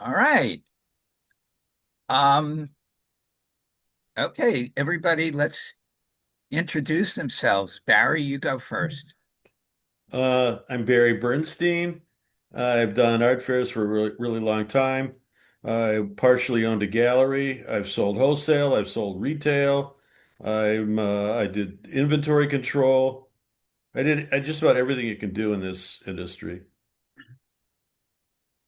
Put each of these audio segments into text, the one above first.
All right. Um, okay, everybody, let's introduce themselves. Barry, you go first. I'm Barry Bernstein. I've done art fairs for a really long time. I partially owned a gallery. I've sold wholesale. I've sold retail. I did inventory control. I just about everything you can do in this industry.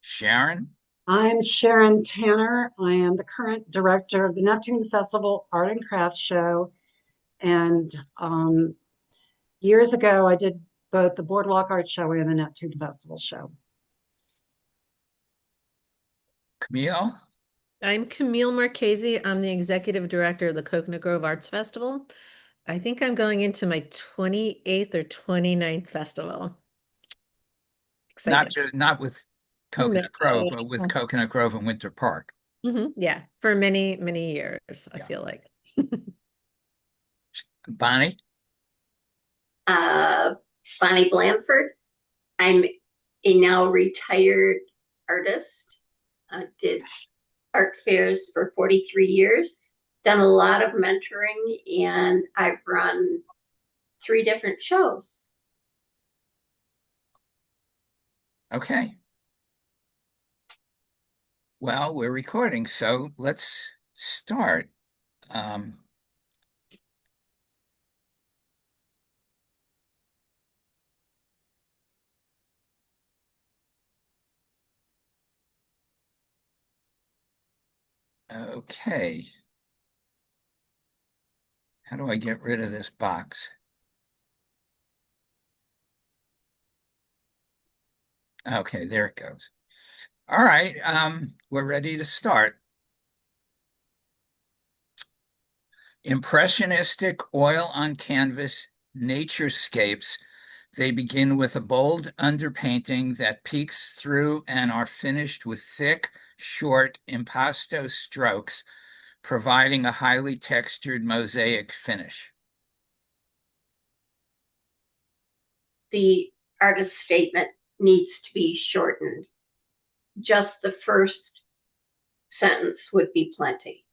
Sharon? I'm Sharon Tanner. I am the current director of the Neptune Festival Art and Crafts Show. And years ago, I did both the Boardwalk Art Show and the Neptune Festival Show. Camille? I'm Camille Marchese. I'm the executive director of the Coconut Grove Arts Festival. I think I'm going into my 28th or 29th festival. Not Excited. just not with No. Coconut Grove, but with Coconut Grove and Winter Park. Yeah, for many, many years, I Yeah. feel like. Bonnie? uh, Bonnie Blanford. I'm a now retired artist. I did art fairs for 43 years, done a lot of mentoring, and I've run 3 different shows. Okay. Well, we're recording, so let's start. Um, okay. How do I get rid of this box? Okay, there it goes. All right, we're ready to start. Impressionistic oil on canvas naturescapes. They begin with a bold underpainting that peeks through and are finished with thick, short impasto strokes, providing a highly textured mosaic finish. The artist statement needs to be shortened. Just the first sentence would be plenty.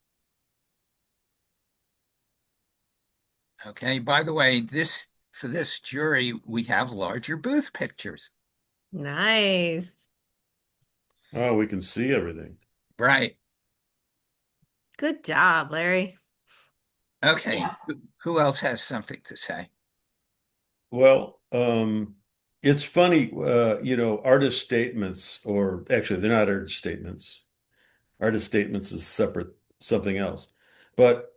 Okay, by the way, this for this jury, we have larger booth pictures. Nice. Oh, we can see everything. Right. Good job, Larry. Okay. Yeah. Who else has something to say? Well, it's funny, artist statements, or actually, they're not artist statements. Artist statements is separate, something else. But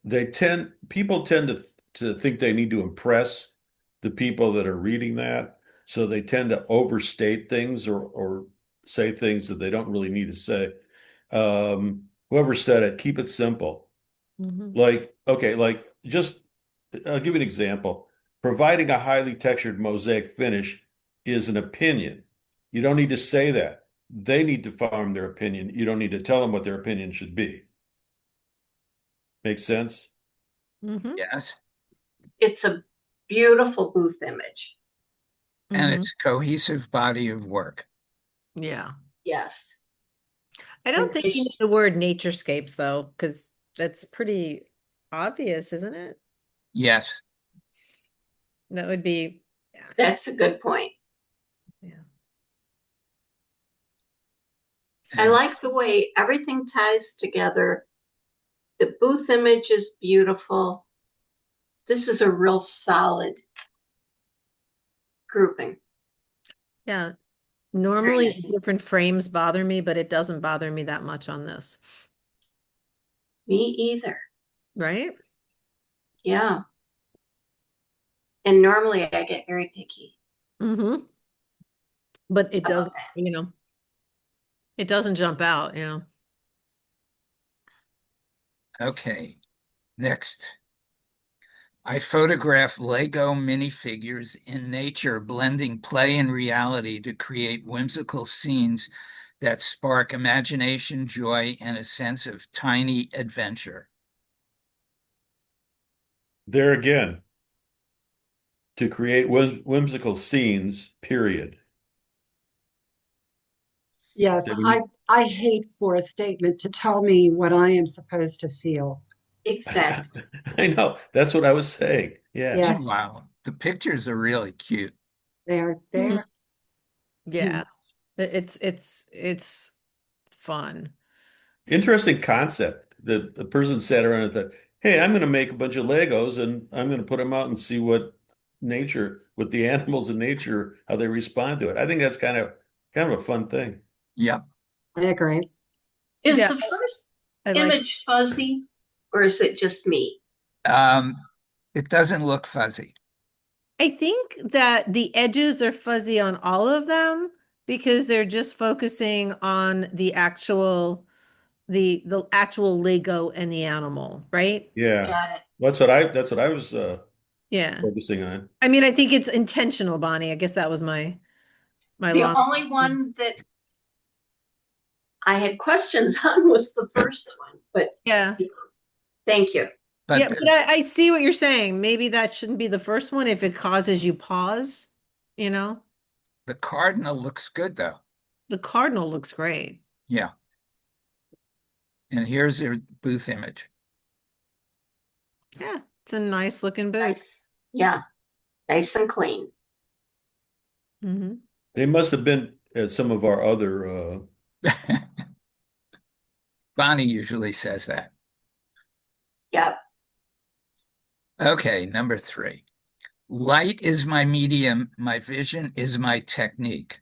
people tend to think they need to impress the people that are reading that. So they tend to overstate things or say things that they don't really need to say. Whoever said it, keep it simple. Mhm. I'll give you an example. Providing a highly textured mosaic finish is an opinion. You don't need to say that. They need to form their opinion. You don't need to tell them what their opinion should be. Make sense? Mhm. Yes. It's a beautiful booth image. And Mhm. it's a cohesive body of work. Yeah. Yes. I And don't think you need it's, the word naturescapes though, because that's pretty obvious, isn't it? Yes. That would be, yeah. that's a good point. Yeah. I And like the way everything ties together. The booth image is beautiful. This is a real solid grouping. Yeah. Very Normally nice. different frames bother me, but it doesn't bother me that much on this, Me either. right? Yeah. And normally I get very picky Mm-hmm. But it about doesn't, that. it doesn't jump out. okay. Next. I photograph Lego minifigures in nature, blending play and reality to create whimsical scenes that spark imagination, joy, and a sense of tiny adventure. There again, to create whimsical scenes, period. Yes, that when you, I hate for a statement to tell me what I am supposed to feel. Exactly. I know, that's what I was saying. Yeah. Yes, Meanwhile, the pictures are really cute. they're Mhm. there. Yeah. It's fun. Interesting concept that the person sat around and thought, hey, I'm going to make a bunch of Legos and I'm going to put them out and see what the animals in nature, how they respond to it. I think that's kind of a fun thing. Yep. I agree. Is Yeah, the first I like image fuzzy or is it just me? Um, it doesn't look fuzzy. I think that the edges are fuzzy on all of them because they're just focusing on the actual Lego and the animal, right? Yeah. Got it. That's what I was Yeah. focusing on. I mean, I think it's intentional, Bonnie. I guess that was my The long. only one that I had questions on was the first one, but Yeah. thank you. But Yeah, but I see what you're saying. Maybe that shouldn't be the first one if it causes you pause, you know? the cardinal looks good though. The cardinal looks great. Yeah. And here's your booth image. Yeah, it's a nice looking boot. Nice. Yeah, nice and clean. Hmm. They must have been at some of our other Bonnie usually says that. Yep. Okay, number 3. Light is my medium, my vision is my technique.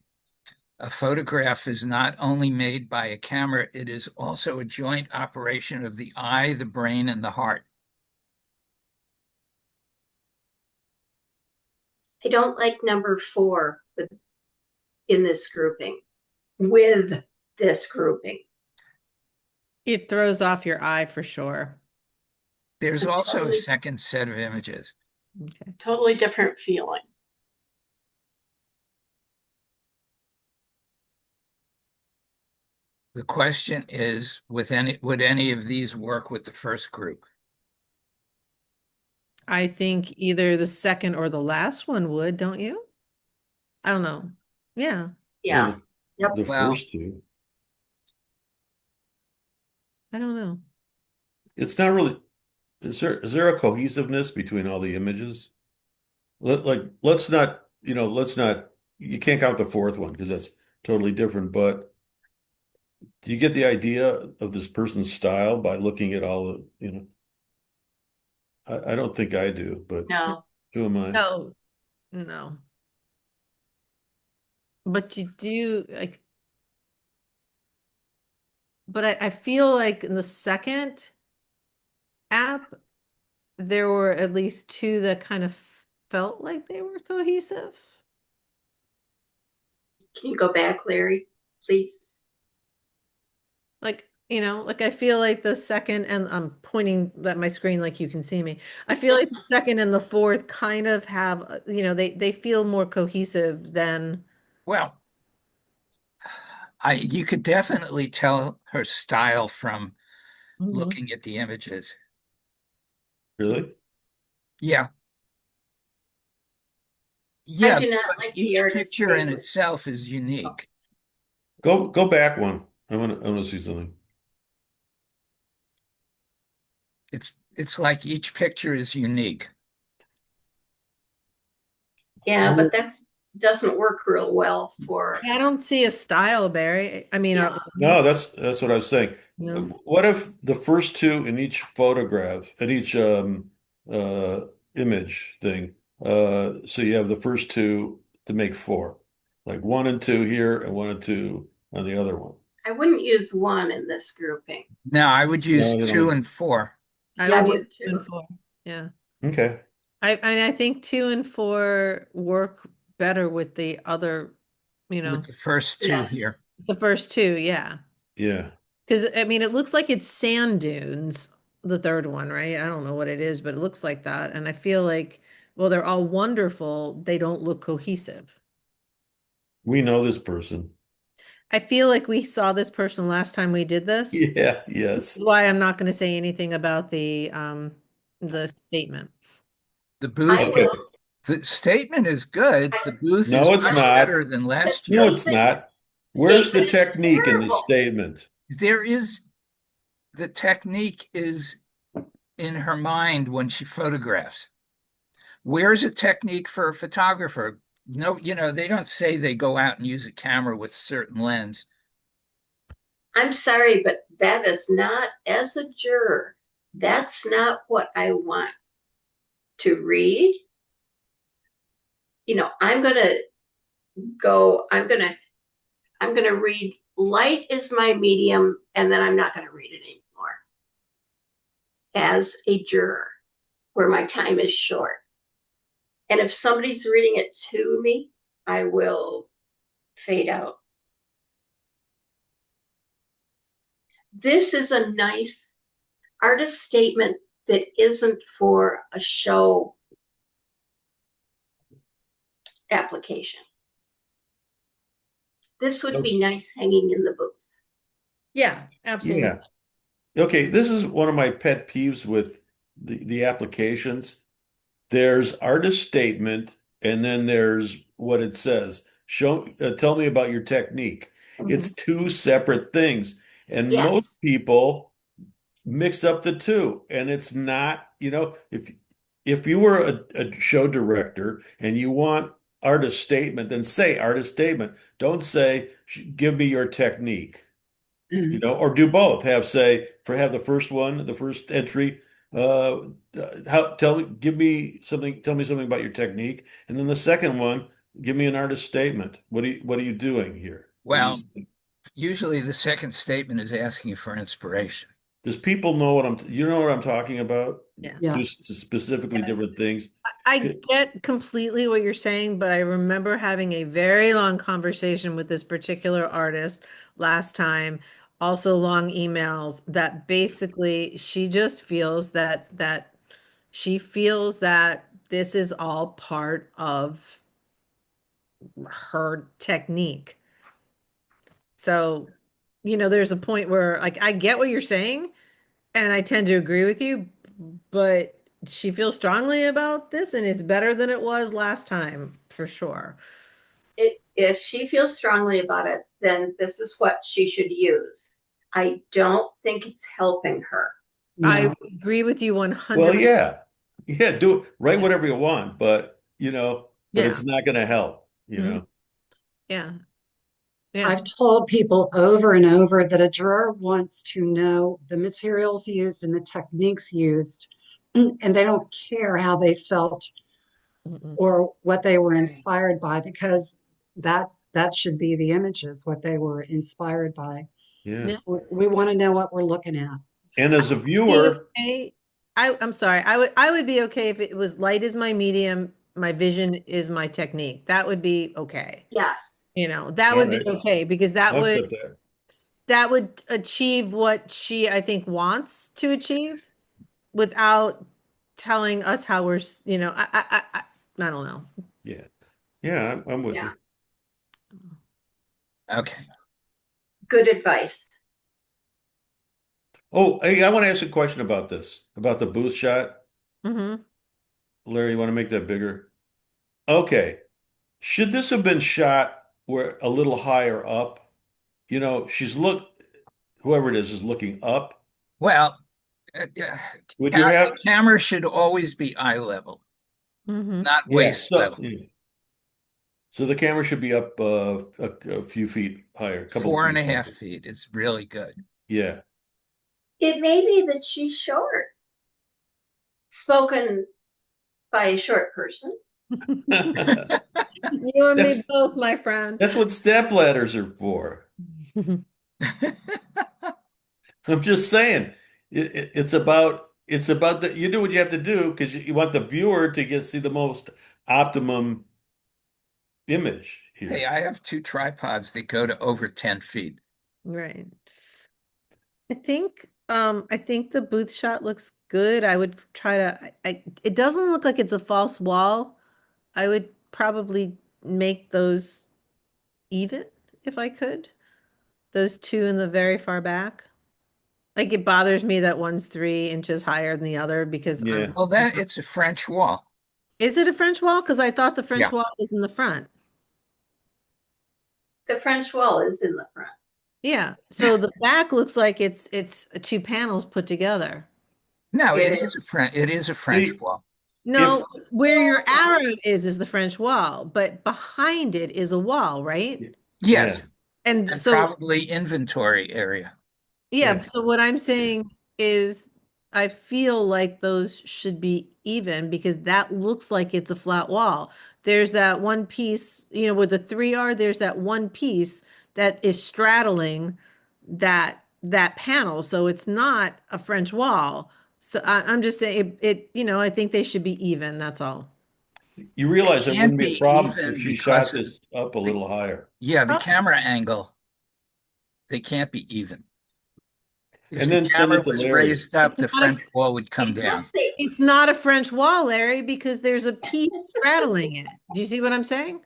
A photograph is not only made by a camera, it is also a joint operation of the eye, the brain, and the heart. I don't like number 4 in this grouping, with this grouping. It throws off your eye for sure. It's There's a also a totally, second set of images. Okay. totally different feeling. The question is, would any of these work with the first group? I think either the second or the last one would, don't you? I don't know. Yeah, well Yeah. Yep. the Well, first two. I don't know. It's not really is there a cohesiveness between all the images? Let's not you can't count the fourth one because that's totally different, but do you get the idea of this person's style by looking at all I don't think I do, but No. who am I? No, no. But you do like, but I feel like in the second app, there were at least two that kind of felt like they were cohesive. Can you go back, Larry, please? Like, like I feel like the second, and I'm pointing at my screen like you can see me. I feel like the second and the fourth kind of have, they feel more cohesive than. well, you could definitely tell her style from Mhm. looking at the images. Really? Yeah, I yeah, do not because like the each artist picture in statement. itself is unique. Go back one. I want to see something. It's like each picture is unique. Yeah, but that's doesn't work real well for, I don't see a style, Barry. I mean, yeah. No, that's what I was saying. you know, What if the first two in each photograph, in each uh image thing, so you have the first two to make four, like one and two here and one and two on the other one. I wouldn't use 1 in this grouping. Now, I would use No, you 2 don't. and 4 I Yeah, I would use would two and too. four. Yeah. Okay. I think two and four work better with the other, you with know, the first two Yes. here. the first two. Yeah. Yeah. Because I mean, it looks like it's sand dunes, the third one, right? I don't know what it is, but it looks like that. And I feel like, well, they're all wonderful. They don't look cohesive. We know this person. I feel like we saw this person last time we did this. Yeah, This yes. is why I'm not going to say anything about the statement. The I booth, will. Okay. the statement is good. I, The booth is No, it's much no, not. better than the last No, year. it's statement, not. Where's the statement is technique in this terrible. statement? There is the technique is in her mind when she photographs. Where's a technique for a photographer? No, they don't say they go out and use a camera with a certain lens. I'm sorry, but that is not, as a juror, that's not what I want to read. I'm going to go, I'm going to read light is my medium, and then I'm not going to read it anymore as a juror where my time is short. And if somebody's reading it to me, I will fade out. This is a nice artist statement that isn't for a show application. This would be nice hanging in the booth. Yeah, absolutely. Yeah. Okay, this is one of my pet peeves with the applications. There's artist statement, and then there's what it says. Tell me about your technique. It's two separate things, and most Yes. people mix up the two, and it's not, if you were a show director and you want artist statement, then say artist statement. Don't say give me your technique. Or do both. Have the first one, the first entry. Tell me something about your technique, and then the second one, give me an artist statement. What are you doing here? What do you Well, usually the second statement is asking for inspiration. Does people know you know what I'm talking about? Yeah. Yeah. Just specifically different things. I get completely what you're saying, but I remember having a very long conversation with this particular artist last time, also long emails that basically she just feels that she feels that this is all part of her technique. So, there's a point where like I get what you're saying and I tend to agree with you, but she feels strongly about this and it's better than it was last time for sure. If she feels strongly about it, then this is what she should use. I don't think it's helping her. I No. agree with you Well, 100%. yeah, yeah. Write whatever you want, but Yeah. it's not going to help. Mhm. Yeah. Yeah. I've told people over and over that a juror wants to know the materials used and the techniques used, and they don't care how they felt Mm-mm. or what they were inspired by, because that should be the images, what they were inspired by. Yeah. Yeah. We want to know what we're looking at. And as a Be viewer, okay. I'm sorry. I would be okay if it was light is my medium, my vision is my technique. That would be okay. Yes. That all would be right, okay because that I'll would accept that. that would achieve what she, I think, wants to achieve without telling us how I don't know. Yeah, yeah, I'm with Yeah. you. Okay. Good advice. Oh, hey, I want to ask a question about this, about the booth shot. Hmm. Larry, you want to make that bigger? Okay. Should this have been shot where a little higher up? Whoever it is looking up. Well, Would you have, the camera should always be eye level, Hmm. not yeah, waist level. so the camera should be up a few feet higher, a couple of Four and feet a half higher. feet. It's really good. Yeah. It may be that she's short, spoken by a short person. You and me That's both, my friend. that's what step ladders are for. I'm just saying, it's about that you do what you have to do because you want the viewer to see the most optimum image Hey, here. I have two tripods that go to over 10 feet. Right. I think the booth shot looks good. I would try to it doesn't look like it's a false wall. I would probably make those even if I could. Those two in the very far back. Like it bothers me that one's 3 inches higher than the other because Yeah. Well, it's a French wall. Is it a French wall? Because I thought the French Yeah. wall was in the front. The French wall is in the front. Yeah. So the back looks like it's two panels put together. No, It is. It is a French See, wall. if No, where your arrow is the French wall, but behind it is a wall, right? yeah, Yes, And and so probably inventory area. yeah, yeah. so what I'm saying is I feel like those should be even because that looks like it's a flat wall. There's that one piece, where the three are, there's that one piece that is straddling that panel. So it's not a French wall. So I'm just saying I think they should be even, that's all. You They realize that can't wouldn't be a be problem if even she shot because of this up a the, little higher. yeah, the Oh, camera angle. They can't be even. If And the then send camera it to was Larry. raised up, It's the not a, French wall would come down. Plus, they it's not a French wall, Larry, because there's a piece straddling it. Do you see what I'm saying?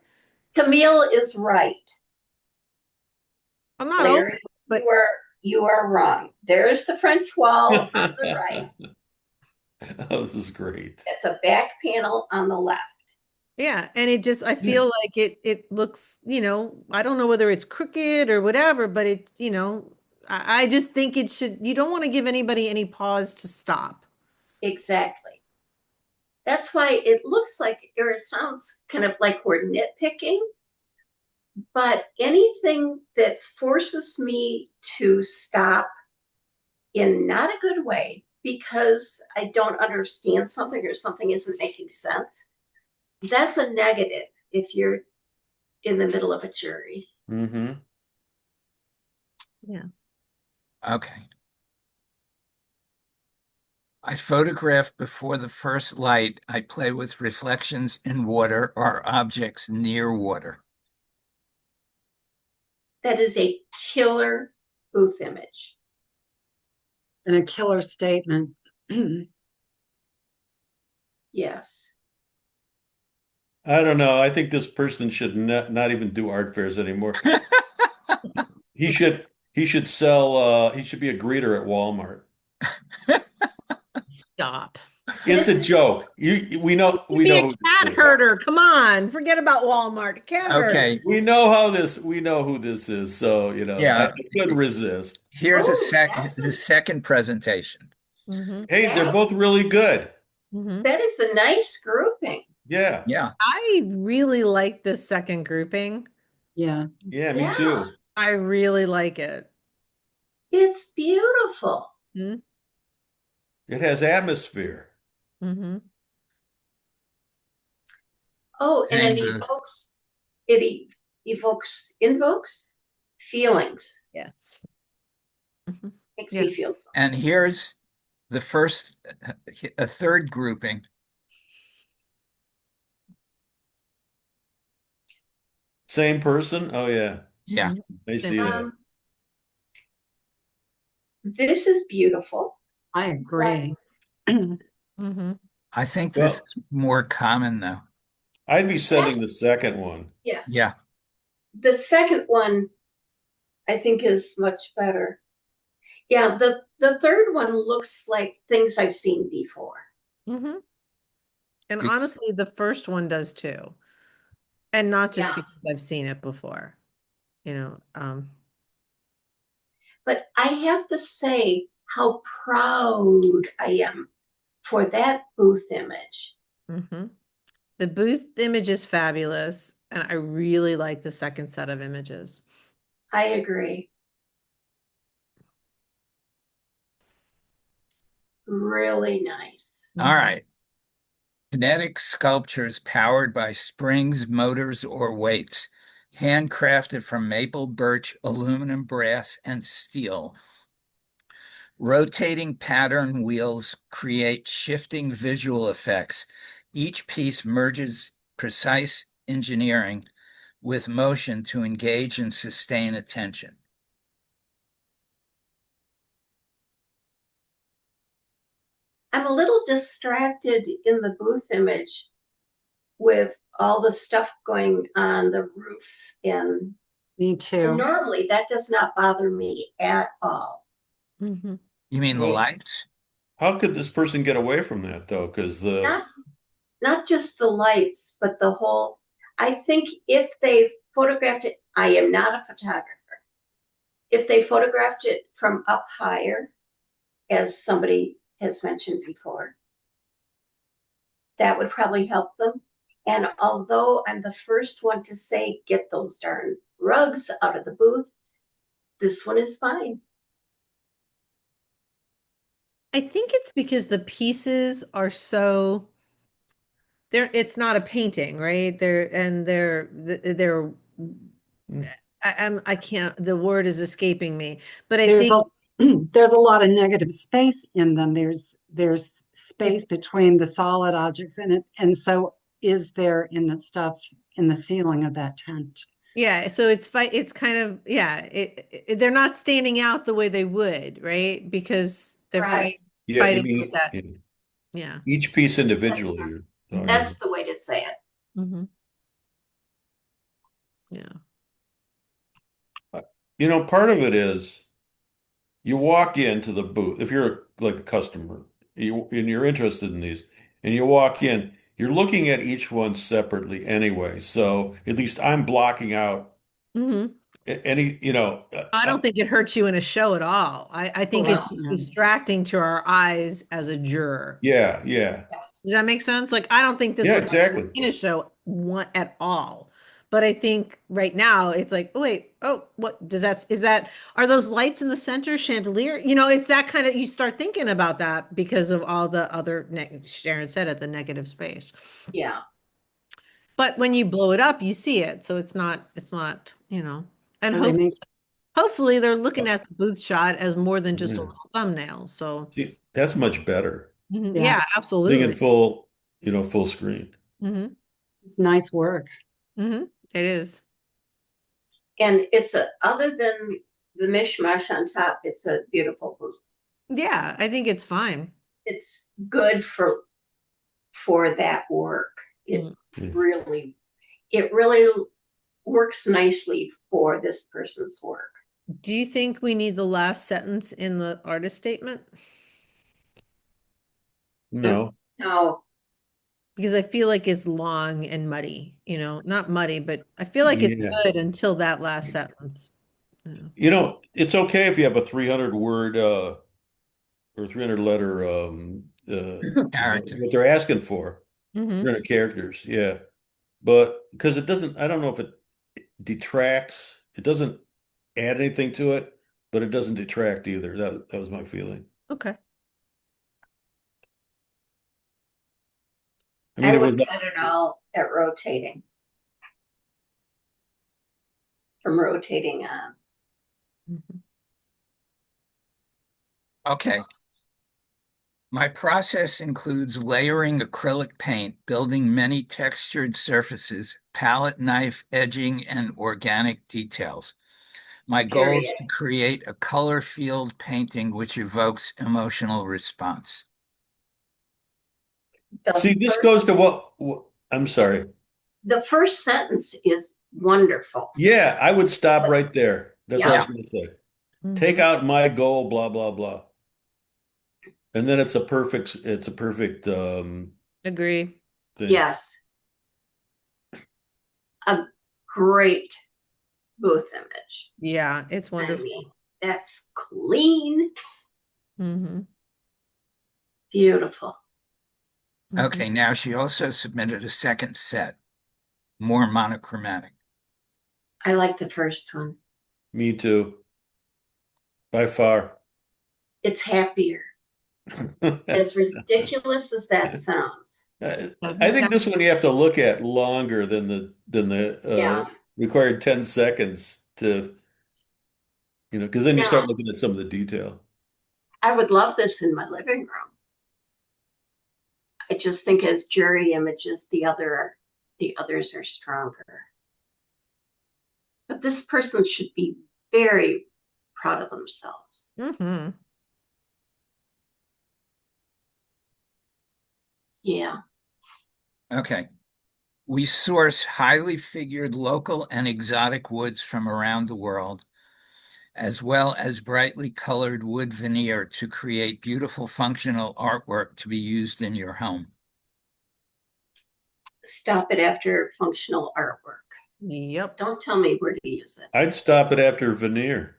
Camille is right. I'm not old, Larry, but you are wrong. There's the French wall on the right. Oh, this is great. It's a back panel on the left. yeah, and I Yeah. feel like it looks, I don't know whether it's crooked or whatever, but I just think you don't want to give anybody any pause to stop. Exactly. That's why it looks like, or it sounds kind of like we're nitpicking, but anything that forces me to stop in not a good way because I don't understand something or something isn't making sense, that's a negative if you're in the middle of a jury. Mm-hmm. Yeah. Okay. I photograph before the first light. I play with reflections in water or objects near water. That is a killer booth image. And a killer statement. Yes. I don't know. I think this person should not even do art fairs anymore. He should he should sell he should be a greeter at Walmart. Stop. It's a This joke. We know Be a who cat this is. herder. Come on, forget about Walmart. Cat herders. Okay. We know who this is. So, I Yeah. couldn't resist. Here's oh, that's the a second presentation. Mm-hmm. Hey, they're that both really good. Mm-hmm. that is a nice grouping. Yeah. Yeah. I really like this second grouping. Yeah. Yeah, me Yeah, too. I really like it. it's beautiful. It has atmosphere. Mm-hmm. Oh, and Same booth. invokes feelings. Yeah. Mhm. Makes Yeah. me feel something. And here's the first, a third grouping. Same person? Oh yeah. Yeah. Mhm. I Same. see that. This is beautiful. I Like, agree. Mm-hmm. I think this Well, is more common though. I'd be that, sending the second one. yes. Yeah. The second one I think is much better. Yeah, the third one looks like things I've seen before. Mm-hmm. And Be- honestly, the first one does too. And not just Yeah. because I've seen it before, you know. But I have to say how proud I am for that booth image. Mhm. The booth image is fabulous, and I really like the second set of images. I agree. Really nice. All Mhm. right. Kinetic sculptures powered by springs, motors, or weights, handcrafted from maple, birch, aluminum, brass, and steel. Rotating pattern wheels create shifting visual effects. Each piece merges precise engineering with motion to engage and sustain attention. I'm a little distracted in the booth image with all the stuff going on the roof Me and too. normally that does not bother me at all. Mhm. You mean the Well, lights? how could this person get away from that though? Because the Not not just the lights, but the whole I think if they photographed it, I am not a photographer. If they photographed it from up higher, as somebody has mentioned before, that would probably help them. And although I'm the first one to say, get those darn rugs out of the booth, this one is fine. I think it's because the pieces are so it's not a painting, right? They're I can't, the word is escaping me, but I There's a think there's a lot of negative space in them. There's space between the solid objects in it, and so is there in the stuff in the ceiling of that tent. yeah, so it's kind of yeah, they're not standing out the way they would, right? Because they're Right. Yeah, you fighting with mean that. Yeah. each piece That's, individually. You're talking Mhm. that's about. the way to say it. Mhm. Yeah. Part of it is you walk into the booth. If you're like a customer, and you're interested in these, and you walk in, you're looking at each one separately anyway. So at least I'm blocking out Mhm. any, I don't think it hurts you in a show at all. I think it's No. Yeah. distracting to our eyes as a juror. yeah, yeah, Yes. Does that make sense? Like, I don't think this yeah, would exactly. in a show one at all. But I think right now it's like, oh wait, oh, what does that is that are those lights in the center chandelier? It's that kind of you start thinking about that because of all the other Sharon said it, the negative space. Yeah. But when you blow it up, you see it. So it's not, and Or they make hopefully they're looking at the booth shot as more than just a Yeah. little thumbnail. So See, that's much better. yeah, yeah, Seeing in absolutely. full screen. Hmm. it's nice work. Hmm. It is. And other than the mishmash on top, it's a beautiful booth. Yeah, I think it's fine. It's good for that work. It Mm. Yeah. really, it really works nicely for this person's work. Do you think we need the last sentence in the artist statement? No. No, Because I feel like it's long and muddy, not muddy, but I feel like it's Yeah. good until that last sentence. Yeah. It's okay if you have a 300 word or 300 letter Character. what they're asking for. Hmm. 300 characters, yeah. But because it doesn't, I don't know if it detracts, it doesn't add anything to it, but it doesn't detract either. That was my feeling. Okay. I mean, I it was would cut it all at rotating, from rotating on. Mhm. Okay. My process includes layering acrylic paint, building many textured surfaces, palette knife edging, and organic details. My goal is Period. to create a color-filled painting which evokes emotional response. The See, this first goes to I'm sorry. the first sentence is wonderful. Yeah, I would stop right there. That's what I was Yeah, Yeah. going to say. Take Mhm. out my goal, blah, blah, blah. And then it's a perfect Agree. thing. yes, a great booth image. Yeah, it's I mean, wonderful. that's clean, Hmm. beautiful. Hmm. Okay, now she also submitted a second set, more monochromatic. I like the first one. Me too, by far. It's happier. As ridiculous as that sounds. I think this one you have to look at longer than the Yeah. required 10 seconds to, because then you start Now, looking at some of the detail. I would love this in my living room. I just think as jury images, the others are stronger. But this person should be very proud of themselves. Hmm. Yeah. Okay. We source highly figured local and exotic woods from around the world, as well as brightly colored wood veneer to create beautiful functional artwork to be used in your home. Stop it after functional artwork. Yep. Don't tell me where to use it. I'd stop it after veneer.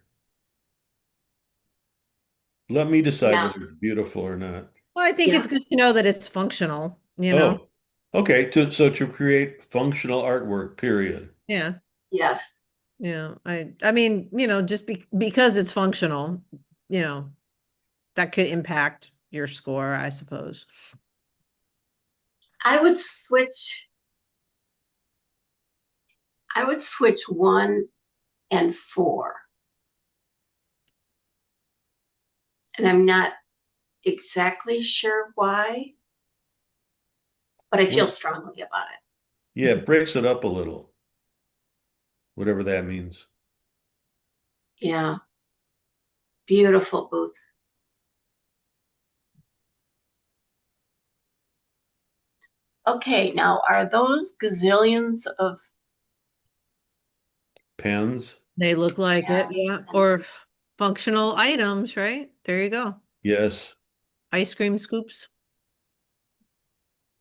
Let me decide Yeah, whether it's beautiful or not. Well, I think yeah, it's good to know that it's functional, you know? Oh, okay. So to create functional artwork, period. Yeah. yes. Yeah. I mean, just because it's functional, you know, that could impact your score, I suppose. I would switch. I would switch 1 and 4, and I'm not exactly sure why, but I feel What? strongly about it. Yeah, it breaks it up a little, whatever that means. Yeah, beautiful booth. Okay, now are those gazillions of Pens? They look like it, yeah. pens? And Or functional items, right? There you go. Yes. Ice cream scoops.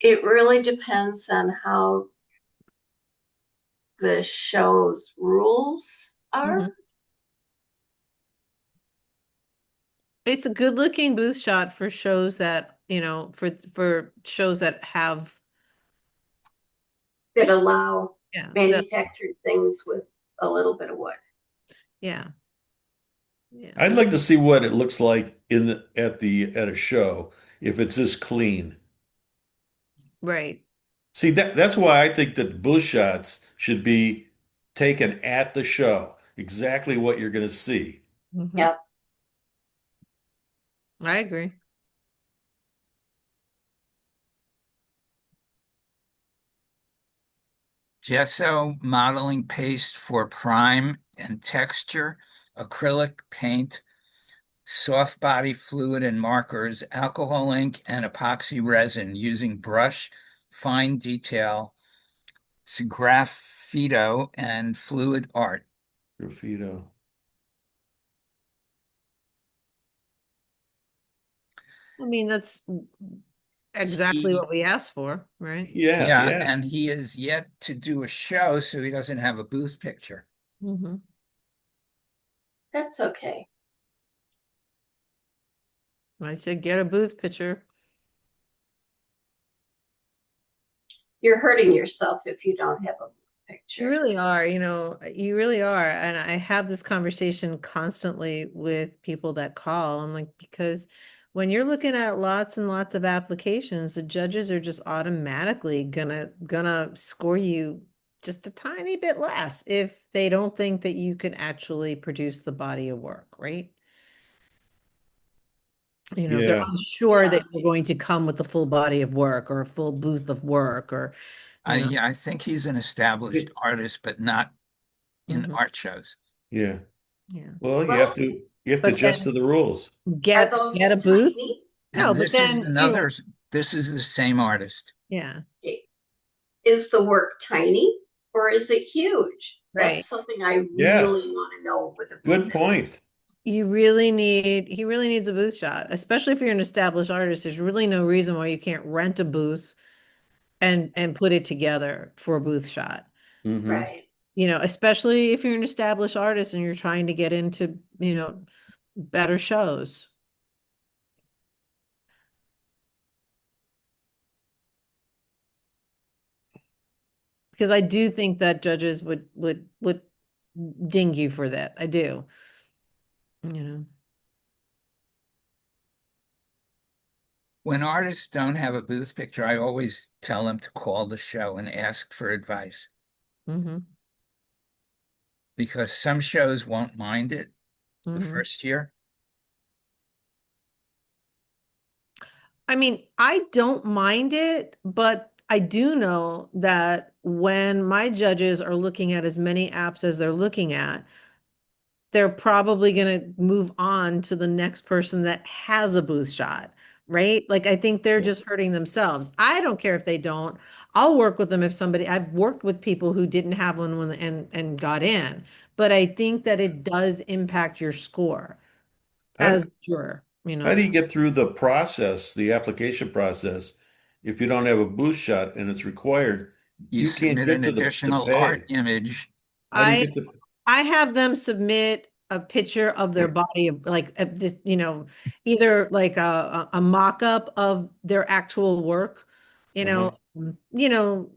it really depends on how the show's rules are. Mhm. It's a good looking booth shot for shows that, for shows that have, I That s- allow yeah, manufactured things with a little bit of wood. yeah, yeah, I'd like to see what it looks like at a show if it's this clean. right. See, that's why I think that booth shots should be taken at the show. Exactly what you're going to see. Hmm. Yep. I agree. Gesso modeling paste for prime and texture, acrylic paint, soft body fluid and markers, alcohol ink, and epoxy resin using brush, fine detail, graffito, and fluid art. Graffito. I mean, that's exactly He, what we asked for, right? Yeah, yeah, yeah. and he is yet to do a show, so he doesn't have a booth picture. Hmm. That's okay. I said, get a booth picture. You're hurting yourself if you don't have a You picture. really are, you really are. And I have this conversation constantly with people that call. I'm like, because when you're looking at lots and lots of applications, the judges are just automatically gonna score you just a tiny bit less if they don't think that you can actually produce the body of work, right? If they're Yeah. unsure Yeah. that you're going to come with the full body of work or a full booth of work or, you know. Yeah, I think he's an established artist, but not in Mhm. art shows. Yeah. Yeah. Well, Well, you have to But adjust to then the rules. are get those a booth. tiny? No, And but this is then, another, this is the same artist. yeah, Is the work tiny or is it huge? right. That's something I Yeah. really want to know with a booth Good picture. point. He really needs a booth shot, especially if you're an established artist. There's really no reason why you can't rent a booth and put it together for a booth shot. Hmm. Right. Especially if you're an established artist and you're trying to get into, better shows. Because I do think that judges would ding you for that. I do. You know. When artists don't have a booth picture, I always tell them to call the show and ask for advice Hmm. because some shows won't mind it the Hmm. first year. I mean, I don't mind it, but I do know that when my judges are looking at as many apps as they're looking at, they're probably going to move on to the next person that has a booth shot, right? Like, I think they're just hurting themselves. I don't care if they don't. I'll work with them if I've worked with people who didn't have one and got in, but I think that it does impact your score How, as a juror. how do you get through the application process, if you don't have a booth shot and it's required? You You can't submit get an to the additional art pay. image. How do you I get the? I have them submit a picture of their body, like just, either like a mock-up of their actual work, you know, Uh-huh. you know,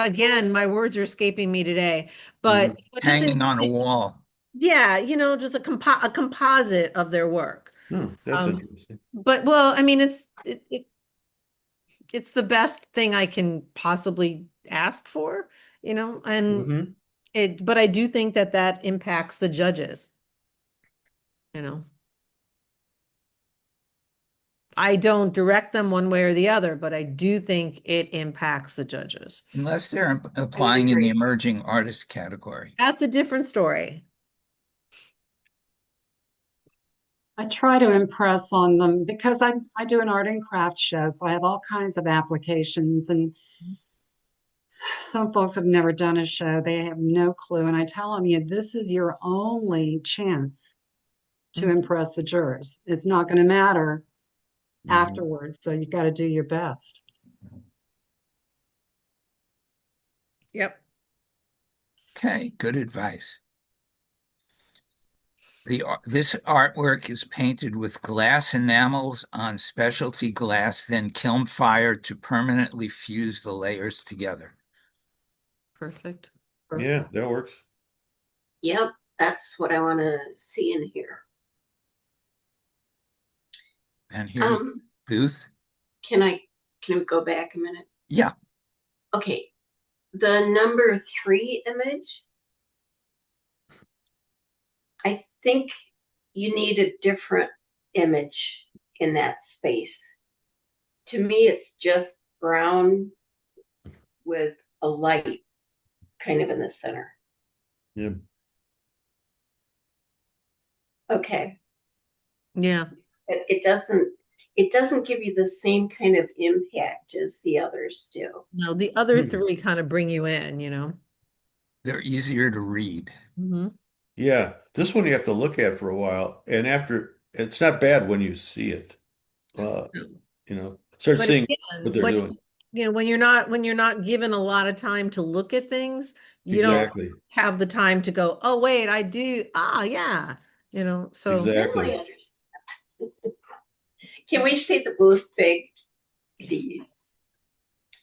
again, my words are escaping me today, Hmm. but just Hanging on a wall. yeah, just a composite of their work. Oh, that's Um, interesting. but well, I mean, it's the best thing I can possibly ask for, and Hmm. but I do think that that impacts the judges, you know. I don't direct them one way or the other, but I do think it impacts the judges. Unless they're I would applying in the agree. emerging artist category. That's a different story. I try to impress on them because I do an art and craft show, so I have all kinds of applications. And some folks have never done a show, they have no clue. And I tell them, this is your only chance to Mhm. impress the jurors. It's not going to matter Hmm. afterwards, so you got to do your best. Yep. Okay, good advice. This artwork is painted with glass enamels on specialty glass, then kiln fired to permanently fuse the layers together. Perfect. Yeah, that works. Yep, that's what I want to see in here. And here's Um, Booth. can I can we go back a minute? Yeah, Okay, the number 3 image, I think you need a different image in that space. To me, it's just brown with a light kind of in the center. Yeah. Okay, Yeah. it doesn't give you the same kind of impact as the others do. No, the other Hmm. three kind of bring you in. they're easier to read. Hmm. Yeah. This one you have to look at for a while, and after it's not bad when you see it. Uh, start But seeing what again, they're doing. when you're not given a lot of time to look at things, you don't Exactly. have the time to go, oh wait, I do. Ah, yeah. So Now I Exactly. understand. Can we see the booth big, yes. please?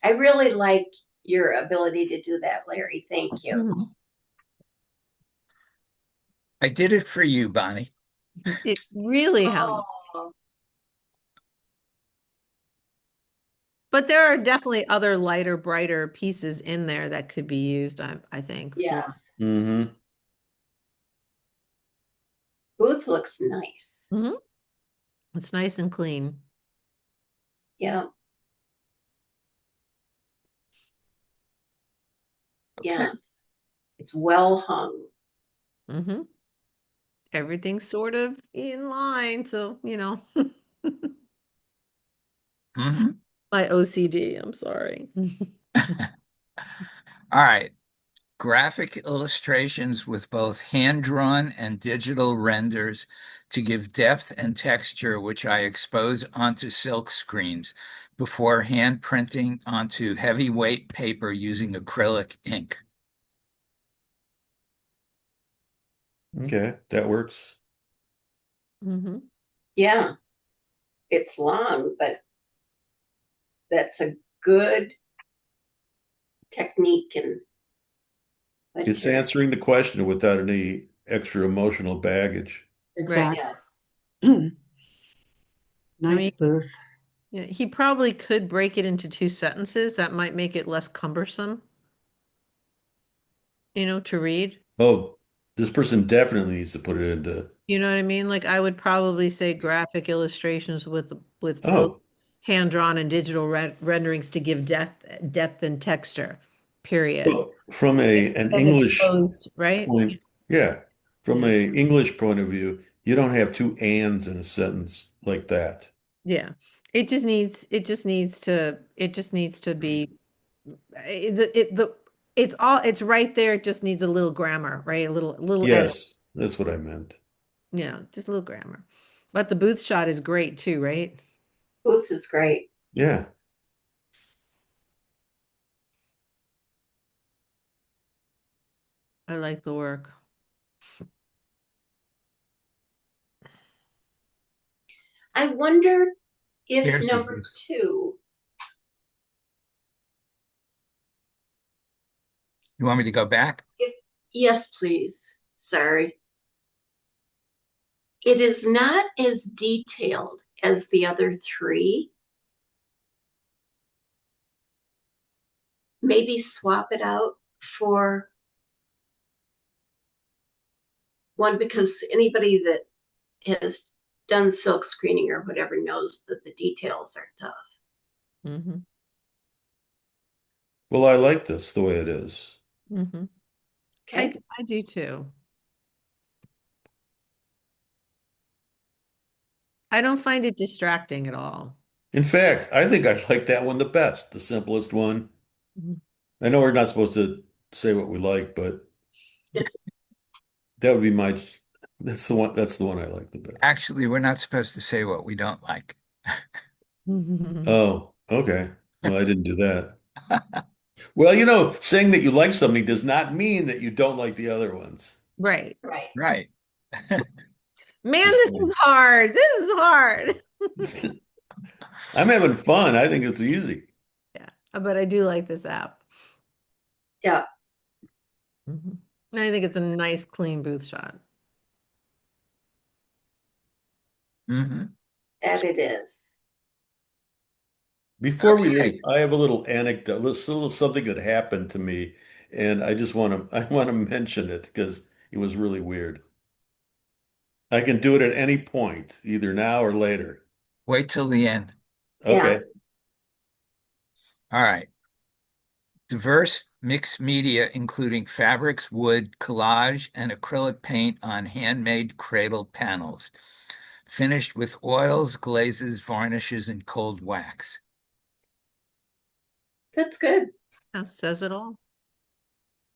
I really like your ability to do that, Larry. Thank you. Mhm. I did it for you, Bonnie. It really helps. Oh, But there are definitely other lighter, brighter pieces in there that could be used, I think, for. yes. Hmm. Booth looks nice. Mhm. It's nice and clean. Yeah, Okay. yeah. It's well hung. Hmm. Everything's sort of in line, so Mhm. my OCD, I'm sorry. All right. Graphic illustrations with both hand-drawn and digital renders to give depth and texture, which I expose onto silk screens before hand printing onto heavyweight paper using acrylic ink. Okay, that works. Hmm. Yeah, it's long, but that's a good technique and It's material. answering the question without any extra emotional baggage. Right. Exactly. Yes. I mean, Nice booth. yeah, he probably could break it into two sentences. That might make it less cumbersome, to read. Oh, this person definitely needs to put it into. You know what I mean? Like I would probably say graphic illustrations with both Oh, hand-drawn and digital renderings to give depth and texture, period. well, from a an And English exposed, right? point, yeah, from Yeah. a English point of view, you don't have two ands in a sentence like that. Yeah. It just needs to be it's right there. It just needs a little grammar, right? A little edit. Yes, that's what I meant. Yeah, just a little grammar. But the booth shot is great too, right? Booth is great. Yeah. I like the work. I wonder if Here's the number booth. two, You want me to go back? if yes, please. Sorry. It is not as detailed as the other three. Maybe swap it out for one because anybody that has done silk screening or whatever knows that the details are tough. Mm-hmm. Well, I like this the way it is. Mm-hmm. I Okay. I do too. I don't find it distracting at all. In fact, I think I like that one the best, the simplest one. Mhm. I know we're not supposed to say what we like, but that would be my, that's the one I like the best. Actually, we're not supposed to say what we don't like. Oh, okay. Well, I didn't do that. Well, saying that you like something does not mean that you don't like the other ones. Right. Right. Right. Man, Just this is hard. This is hard. saying. I'm having fun. I think it's easy. Yeah, but I do like this app. Yeah, Mhm. And I think it's a nice, clean booth shot. Hmm. that it is. Before we Okay. leave, I have a little anecdote, little something that happened to me, and I just want to I want to mention it because it was really weird. I can do it at any point, either now or later. Wait till the end. Yeah, Okay. All right. Diverse mixed media, including fabrics, wood, collage, and acrylic paint on handmade cradled panels, finished with oils, glazes, varnishes, and cold wax. that's good. That says it all.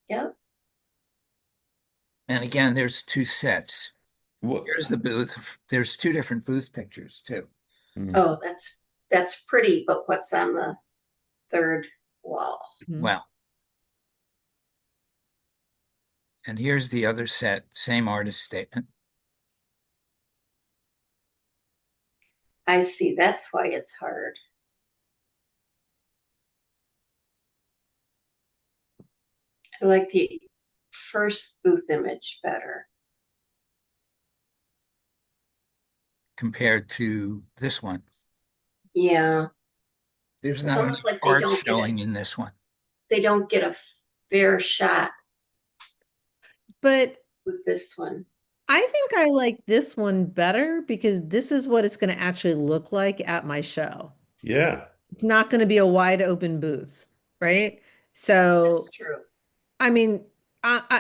Yeah. And again, there's two sets. What? Here's the booth. There's two different booth pictures too. Hmm. Oh, that's pretty, but what's on the third wall? Mhm. Well, and here's the other set, same artist statement. I see. That's why it's hard. I like the first booth image better. Compared to this one. Yeah. There's It's not almost enough like art showing in this one. they don't get a fair shot But with this one. I think I like this one better because this is what it's going to actually look like at my show. Yeah. It's not going to be a wide open booth, right? That's So, true. I mean,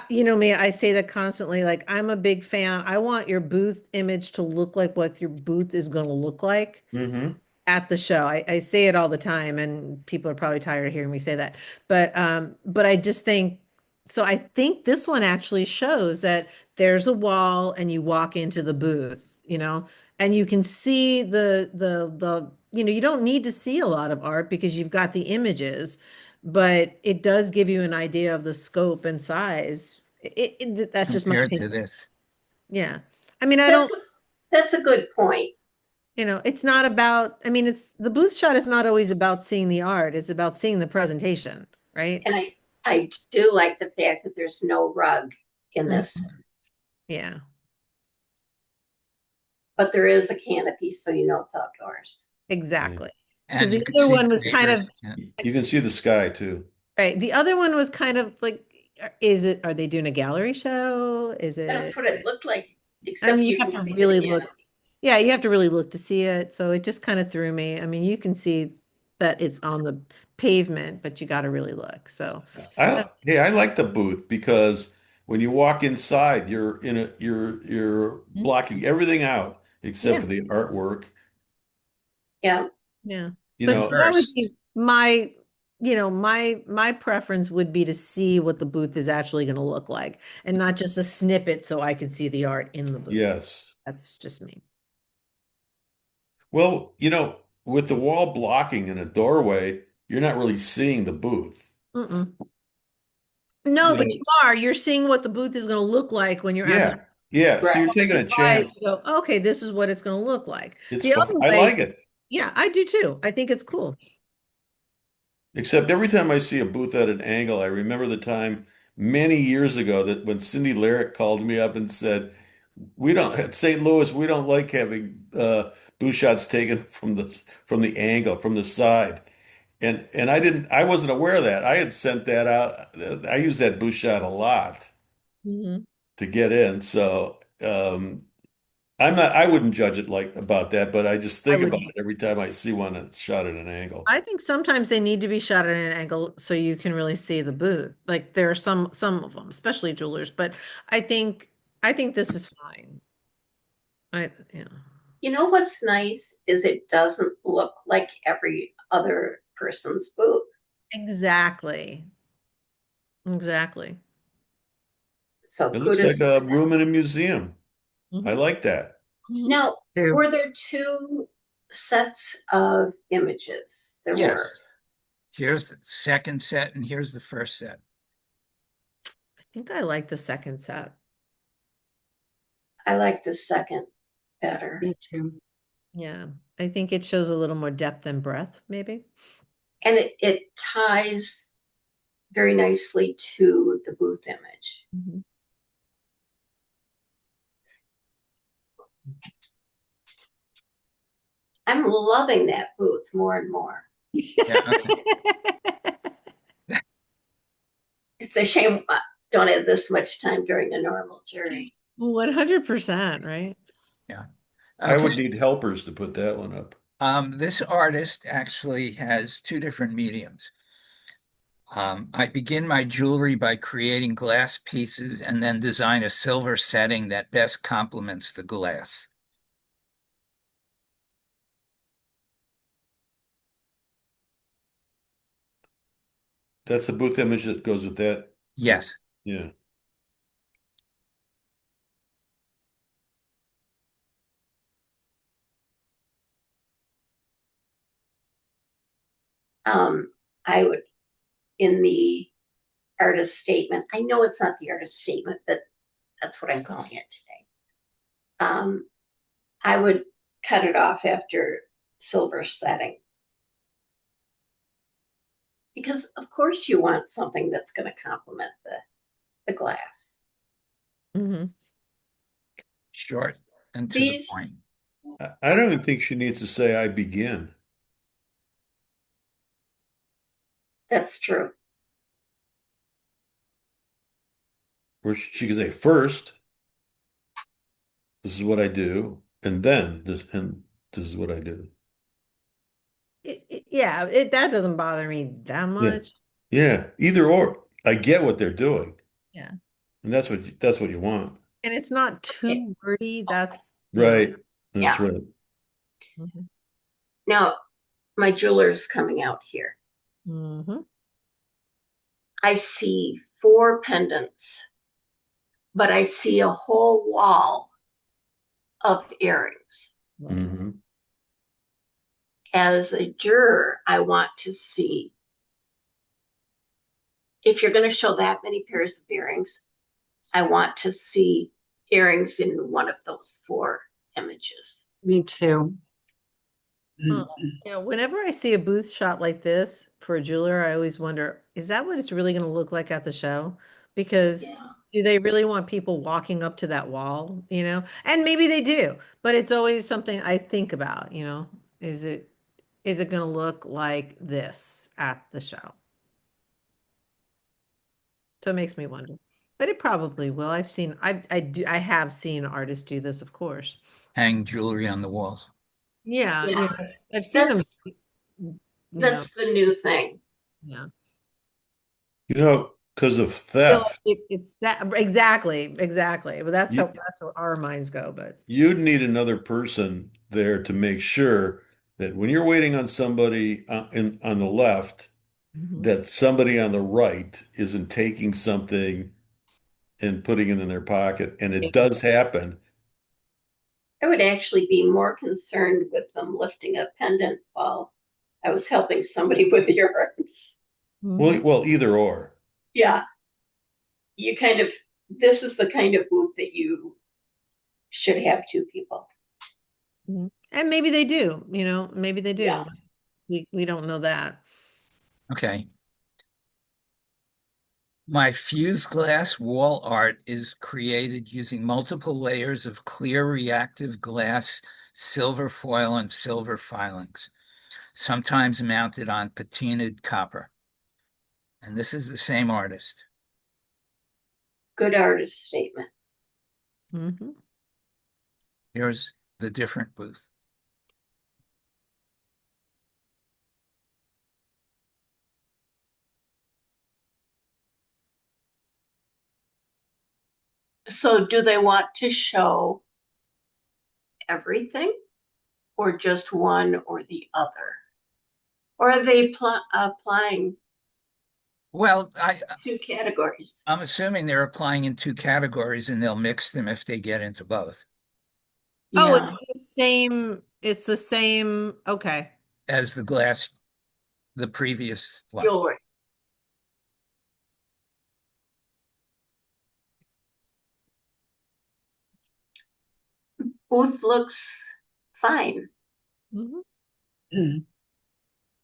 you know me, I say that constantly. Like, I'm a big fan. I want your booth image to look like what your booth is going to look like Hmm. at the show. I say it all the time, and people are probably tired of hearing me say that. But I just think so. I think this one actually shows that there's a wall, and you walk into the booth, and you can see you don't need to see a lot of art because you've got the images, but it does give you an idea of the scope and size. That's just my Compared opinion. to this. Yeah. I mean, I That's don't a, that's a good point. it's not about, I mean, it's the booth shot is not always about seeing the art. It's about seeing the presentation, right? And I do like the fact that there's no rug in Mhm. this one, Yeah, but there is a canopy, so you know it's outdoors. Yeah. exactly. Because And the you can other see one was kind craters. of, You can see the sky too. right. The other one was kind of like, are they doing a gallery show? Is That's it, what it looked like, I except mean, you you have can to see the really look. canopy. Yeah, you have to really look to see it. So it just kind of threw me. I mean, you can see that it's on the pavement, but you got to really look. So, Hey, I like the booth because when you walk inside, you're Mhm. blocking everything out except Yeah. for the artwork. Yeah, Yeah. You But so know, that would Diverse. be my preference would be to see what the booth is actually going to look like and not just a snippet so I can see the art in the booth. yes. That's just me. Well, with the wall blocking in a doorway, you're not really seeing the booth. Mm-mm. No, you but know, you are. You're seeing what the booth is going to look like when you're at the yeah, yeah. So Right. you're taking you a buy it, chance. you go, okay, this is what it's going to look like. It's The fun. other I way, like it. yeah, I do too. I think it's cool. Except every time I see a booth at an angle, I remember the time many years ago that when Cindy Lyric called me up and said, "We don't at St. Louis, we don't like having booth shots taken from the angle, from the side." And I wasn't aware of that. I had sent that out. I used that booth shot a lot Mhm. to get in. So I wouldn't judge it like about that, but I just I think about would, it every time I see one that's shot at an angle. I think sometimes they need to be shot at an angle so you can really see the booth. Like there are some of them, especially jewelers, but I think I think this is fine. Yeah. You know what's nice is it doesn't look like every other person's booth. Exactly. Exactly. So It looks like kudos to a them. room in a museum. I Hmm. like that. Hmm. Now, Two. were there two sets of images? There were. Yes. Here's the second set, and here's the first set. I think I like the second set. I like the second better. Me too. Yeah. I think it shows a little more depth and breadth, maybe. And it ties very nicely to the booth image. Mhm. I'm loving that booth more and more. Yeah, okay. It's a shame I don't have this much time during a normal journey. 100%, right? Yeah. I Okay. would need helpers to put that one up. This artist actually has two different mediums. I begin my jewelry by creating glass pieces and then design a silver setting that best complements the glass. That's the booth image that goes with that. Yes. Yeah. Um, I would, in the artist statement, I know it's not the artist statement, but that's what I'm calling it today. I would cut it off after silver setting. Because of course you want something that's going to complement the glass. Hmm. Short and to the These, point. I don't even think she needs to say I begin. that's true. Or she could say first, this is what I do, and this is what I do. Yeah, that doesn't bother me that Yeah. much. Yeah. Either or. I get what they're doing. Yeah. And that's what you want. And it's not Okay. too wordy. That's. Right. That's Yeah. right. Mhm. Now, my jeweler's coming out here. Mhm. I see 4 pendants, but I see a whole wall of earrings. Right. Hmm. As a juror, I want to see if you're going to show that many pairs of earrings, I want to see earrings in one of those 4 images. Me too. Huh. Whenever I see a booth shot like this for a jeweler, I always wonder, is that what it's really going to look like at the show? Because Yeah. do they really want people walking up to that wall, And maybe they do, but it's always something I think about. Is it is it going to look like this at the show? So it makes me wonder. But it probably will. I have seen artists do this, of course. Hang jewelry on the walls. Yeah, Yeah. I've seen them, That's you know, that's the new thing. yeah. Because of Feel theft, like it's that exactly. But that's how you, that's where our minds go. But you'd need another person there to make sure that when you're waiting on somebody on the left, Mhm. that somebody on the right isn't taking something and putting it in their pocket. And it does happen. I would actually be more concerned with them lifting a pendant while I was helping somebody with yarns. Mhm. Well, either or. Yeah. you kind of, this is the kind of booth that you should have two people. Mhm. And maybe they do, maybe they Yeah. do. We don't know that. Okay. My fused glass wall art is created using multiple layers of clear reactive glass, silver foil, and silver filings, sometimes mounted on patinaed copper. And this is the same artist. Good artist statement. Mhm. Here's the different booth. So do they want to show everything or just one or the other? Or are they applying Well, two categories? I'm assuming they're applying in two categories and they'll mix them if they get into both Oh, Yeah. it's the same, okay. as the glass, the previous one. Jewelry. Booth looks fine. Mhm.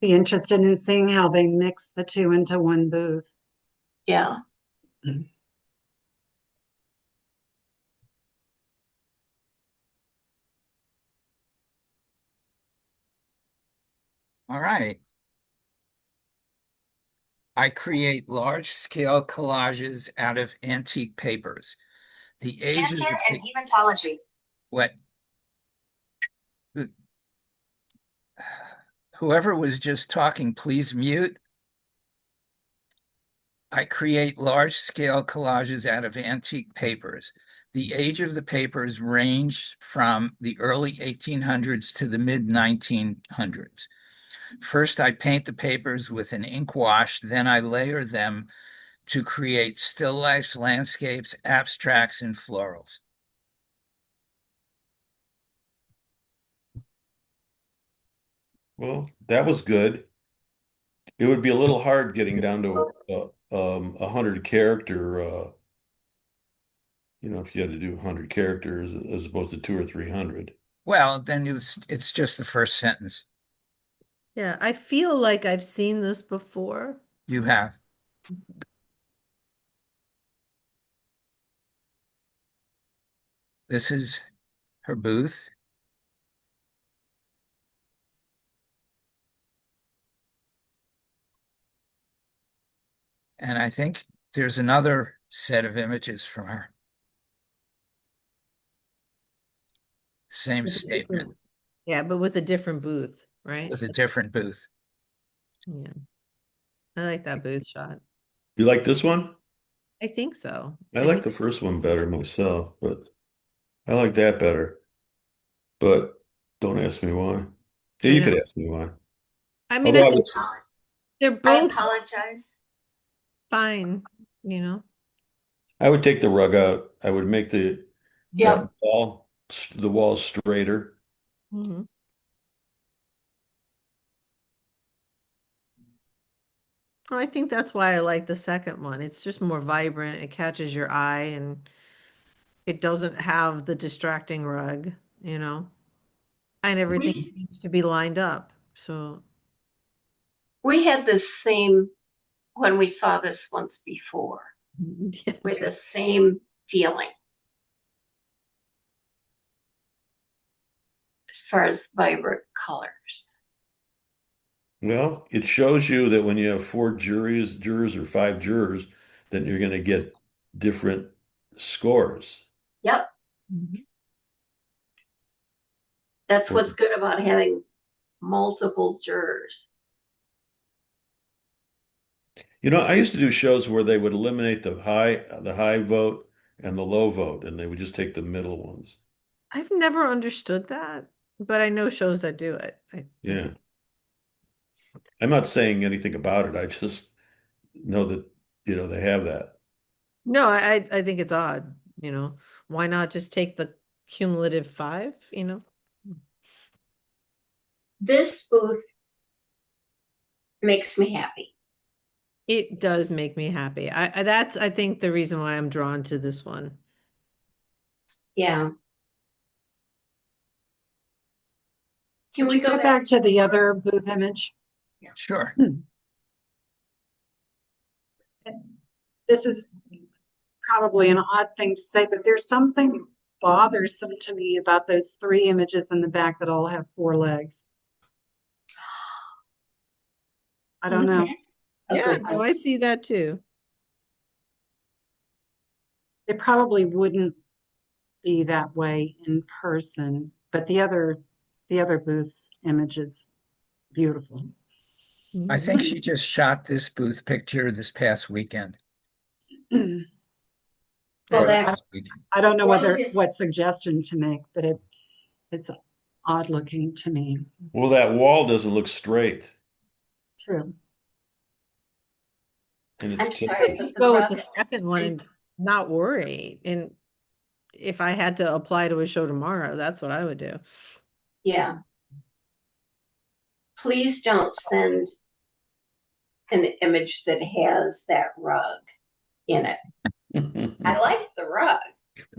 Be interested in seeing how they mix the two into one booth. Yeah. All right. I create large-scale collages out of antique papers. The age of Cancer the and hematology. what whoever was just talking, please mute. I create large-scale collages out of antique papers. The age of the papers ranged from the early 1800s to the mid 1900s. First, I paint the papers with an ink wash, then I layer them to create still lifes, landscapes, abstracts, and florals. Well, that was good. It would be a little hard getting down to 100 character, if you had to do 100 characters as opposed to 200 or 300. Well, then it's just the first sentence. Yeah, I feel like I've seen this before. You have. This is her booth. And I think there's another set of images from her. Same With a statement Yeah, but with a different booth, right? with a different booth. Yeah, I like that booth shot. You like this one? I think so. I I like think, the first one better myself, but I like that better. But don't ask me why. Yeah, I you know. could ask me why. I mean, I Although I think would, they're I both apologize. fine, you know. I would take the rug out. I would make Yeah. that the wall straighter. Mhm. Well, I think that's why I like the second one. It's just more vibrant. It catches your eye and it doesn't have the distracting rug, you know, and everything We seems to be lined up. So, we had the same when we saw this once before yes, with the same feeling as far as vibrant colors. Well, it shows you that when you have four jurors or five jurors, then you're going to get different scores. Yep. Mhm. That's Or, what's good about having multiple jurors. I used to do shows where they would eliminate the high vote and the low vote, and they would just take the middle ones. I've never understood that, but I know shows that do it. I do. Yeah. I'm not saying anything about it. I just know that, they have that. No, I think it's odd, you know. Why not just take the cumulative five, you know? This booth makes me happy. It does make me happy. That's, I think, the reason why I'm drawn to this one. Yeah. Can Could we you go go back? back to the other booth image? Sure. This is probably an odd thing to say, but there's something bothersome to me about those three images in the back that all have four legs. I don't know. Yeah, no, I see that too. It probably wouldn't be that way in person, but the other booth image is beautiful. I think she just shot this booth picture this past weekend. Well, Or that last weekend. I don't know Well, what suggestion to make, but it's odd looking to me. Well, that wall doesn't look straight, True. and it's I'm sorry, tilted. but Just the go with rug, the second one and not worry. And if I had to apply to a show tomorrow, that's what I would do. yeah. Please don't send an image that has that rug in it. I like the rug,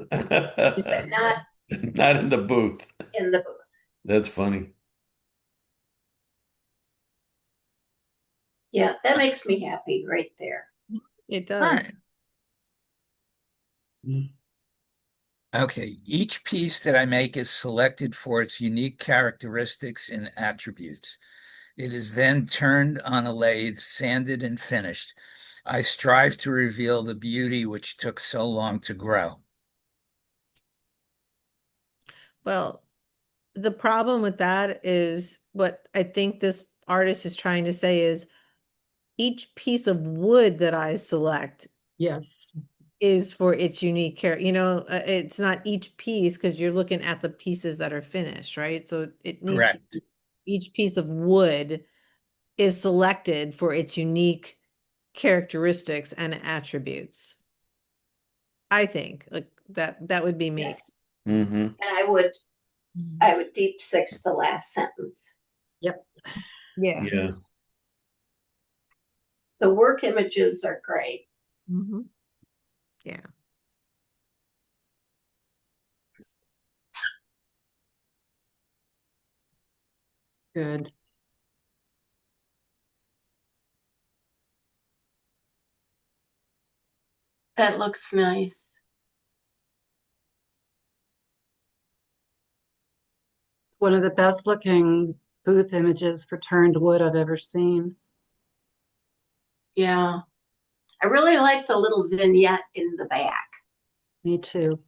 but not Not in the booth. in the booth. That's funny. Yeah, that makes me happy right there. It All does. right. Okay, each piece that I make is selected for its unique characteristics and attributes. It is then turned on a lathe, sanded, and finished. I strive to reveal the beauty which took so long to grow. Well, the problem with that is what I think this artist is trying to say is each piece of wood that I select Yes. is for its unique character. It's not each piece because you're looking at the pieces that are finished, right? So it needs to Correct. be each piece of wood is selected for its unique characteristics and attributes. I think like that would be me. Yes. Hmm. And I would deep six the last sentence. Yep. Yeah. Yeah. The work images are great. Mm-hmm. Yeah. Good. That looks nice. One of the best looking booth images for turned wood I've ever seen. Yeah. I really like the little vignette in the back. Me too.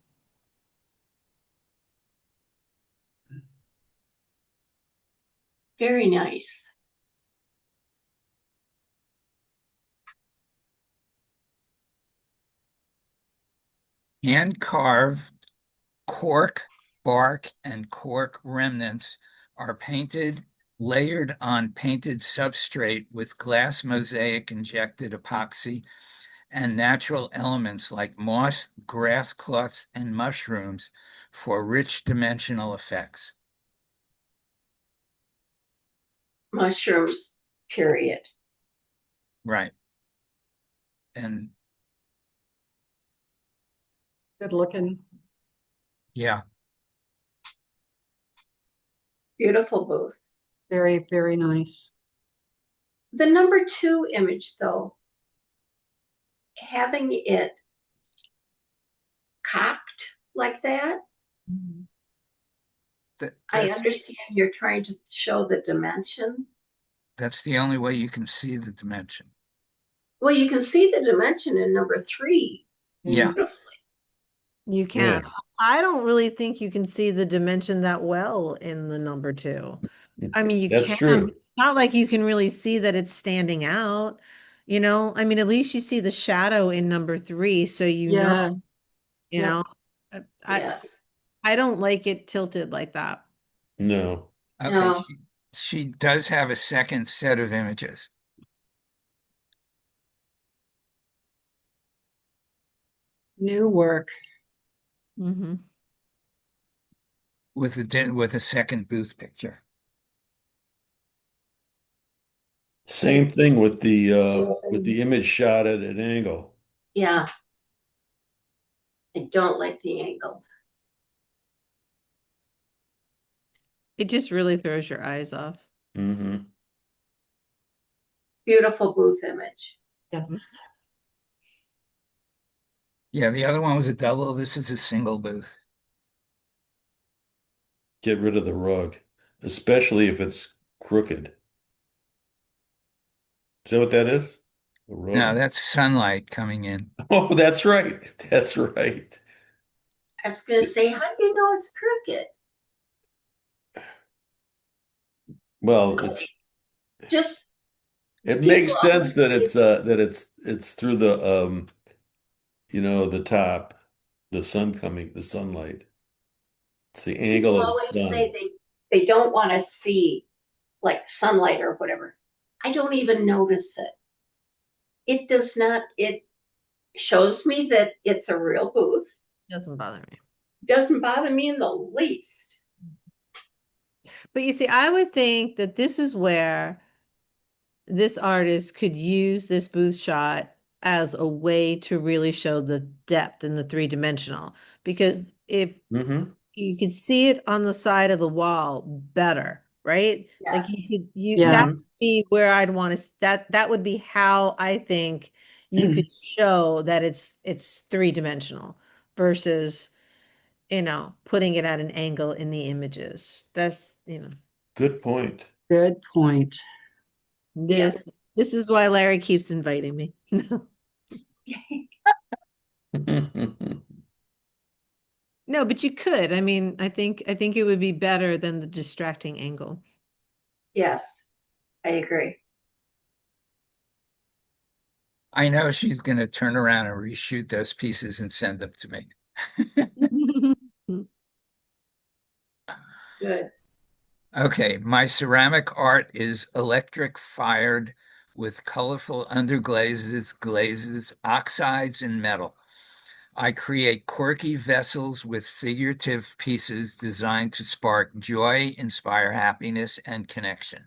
Very nice. Hand carved cork, bark, and cork remnants are painted, layered on painted substrate with glass mosaic injected epoxy and natural elements like moss, grass cloths, and mushrooms for rich dimensional effects. Mushrooms, period. Right. And Good looking. yeah, Beautiful booth. Very, very nice. The number 2 image, though, having it cocked like that, I understand you're trying to show the dimension. that's the only way you can see the dimension. Well, you can see the dimension in number 3 Yeah. beautifully. You can. Yeah. I don't really think you can see the dimension that well in the number 2. I mean, you That's can. true. It's not like you can really see that it's standing out. I mean, at least you see the shadow in number 3, so Yeah. you Yep. know. I Yes. I don't like it tilted like that. No. Okay. No. She does have a second set of images. New work. Mm-hmm. With a second booth picture. Same thing with the image shot at an angle. Yeah, I don't like the angle. It just really throws your eyes off. Hmm. Beautiful booth image. Yes. Yeah, the other one was a double. This is a single booth. Get rid of the rug, especially if it's crooked. Is that what that is? A No, rug? that's sunlight coming in. Oh, that's right. That's right. I was going to say, how do you know it's crooked? Well, Just it people makes always sense that say, it's through the the top, the sunlight. It's the people angle of the always say sun. they don't want to see like sunlight or whatever. I don't even notice it. It does not, it shows me that it's a real booth. Doesn't bother me. Doesn't bother me in the least. But you see, I would think that this is where this artist could use this booth shot as a way to really show the depth in the three-dimensional. Because if Hmm. you could see it on the side of the wall better, right? Like Yes. Yeah. that Hmm. would be where I'd want to that would be how I think you could show that it's three-dimensional versus, putting it at an angle in the images. That's. Good point. Good point. Yeah. This is why Larry keeps inviting me. No, but you could. I mean, I think it would be better than the distracting angle. Yes, I agree. I know she's going to turn around and reshoot those pieces and send them to me. Good. Okay, my ceramic art is electric fired with colorful underglazes, glazes, oxides, and metal. I create quirky vessels with figurative pieces designed to spark joy, inspire happiness, and connection.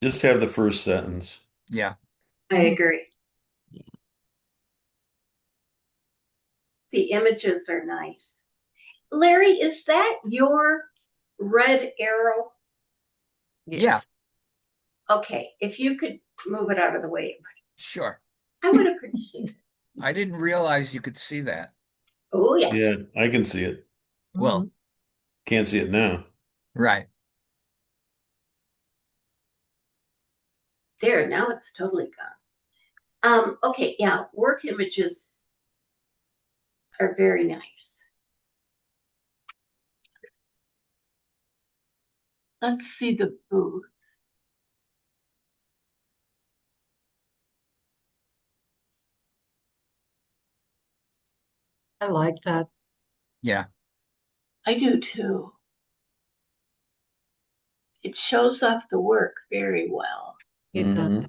Just have the first sentence. Yeah, I agree. The images are nice. Larry, is that your red arrow? yeah, Yes. Okay, if you could move it out of the way, sure. I would appreciate it. I didn't realize you could see that. Oh, yeah. Yeah, I can see it. Well, Mhm. Can't see it now. right. There, now it's totally gone. Okay, yeah, work images are very nice. Let's see the booth. I like that. Yeah. I do too. It shows off the work very well. It does. Hmm.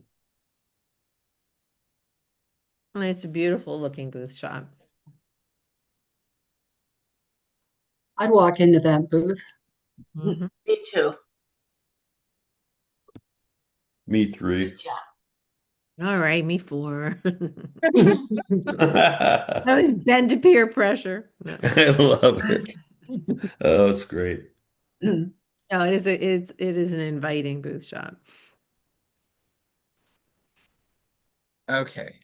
And it's a beautiful looking booth shot. I'd walk into that booth. Mhm. Me too. Me Good three. job. All right, me four. I I was bend to peer pressure. No. love it. Oh, it's great. No, it is an inviting booth shot. Okay.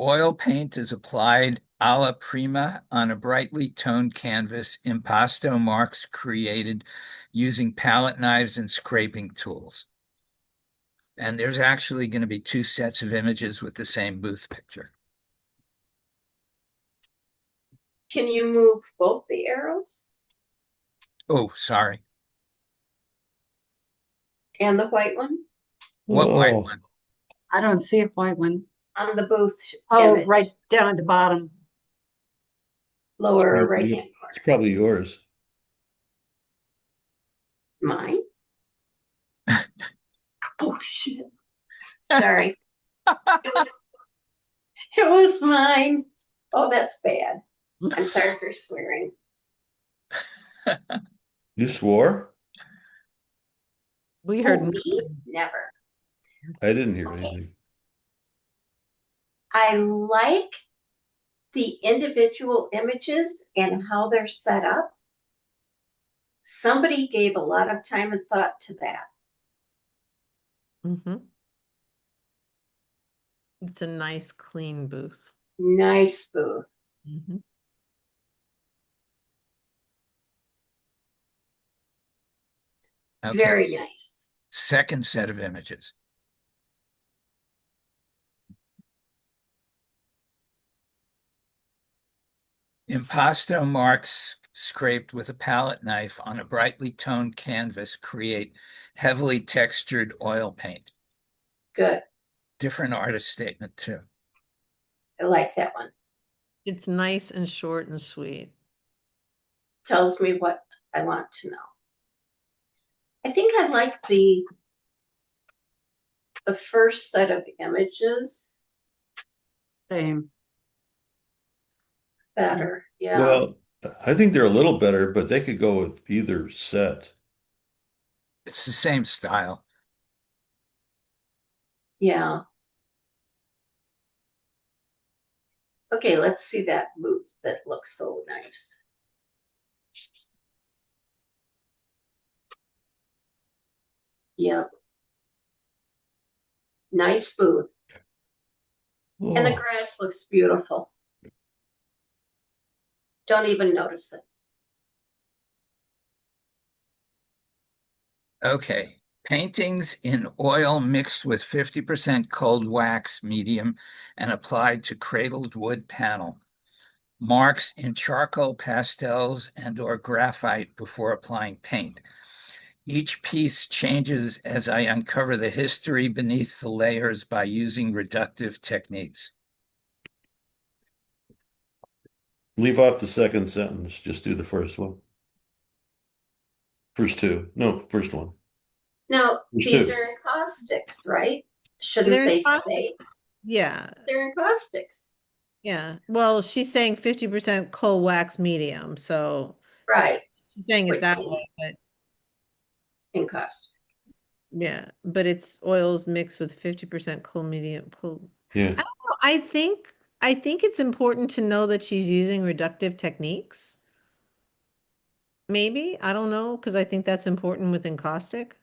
Oil paint is applied alla prima on a brightly toned canvas, impasto marks created using palette knives and scraping tools. And there's actually going to be two sets of images with the same booth picture. Can you move both the arrows Oh, sorry. and the white one What white Oh, one? I don't see a white one. on the booth Oh, image, right down at the bottom. lower right hand it's corner? probably yours. Mine? Oh, shit. Sorry. It was, it was mine. Oh, that's bad. I'm sorry for swearing. You swore? We heard Oh, me? nothing. Never. I didn't hear Okay. anything. I like the individual images and how they're set up. Somebody gave a lot of time and thought to that. Mm-hmm. It's a nice, clean booth. Nice booth. Mm-hmm. Okay, Very nice. second set of images. Impasto marks scraped with a palette knife on a brightly toned canvas create heavily textured oil paint. Good. Different artist statement too. I like that one. It's nice and short and sweet. Tells me what I want to know. I think I like the first set of images Same. better. Yeah. Well, I think they're a little better, but they could go with either set. It's the same style. Yeah. Okay, let's see that booth that looks so nice. Yep. Nice booth. And the Oh, grass looks beautiful. Don't even notice it. Okay. Paintings in oil mixed with 50% cold wax medium and applied to cradled wood panel. Marks in charcoal pastels and or graphite before applying paint. Each piece changes as I uncover the history beneath the layers by using reductive techniques. leave off the second sentence. Just do the first one. First two. No, first one. Now, First these two. are encaustics, right? Shouldn't They're in they plastic. say Yeah. they're encaustics? Yeah. Well, she's saying 50% coal wax medium. So Right, she's saying it which that way, means but encaustic. yeah, but it's oils mixed with 50% coal medium. Coal. Yeah. I don't know. I think it's important to know that she's using reductive techniques. Maybe. I don't know, because I think that's important with encaustic.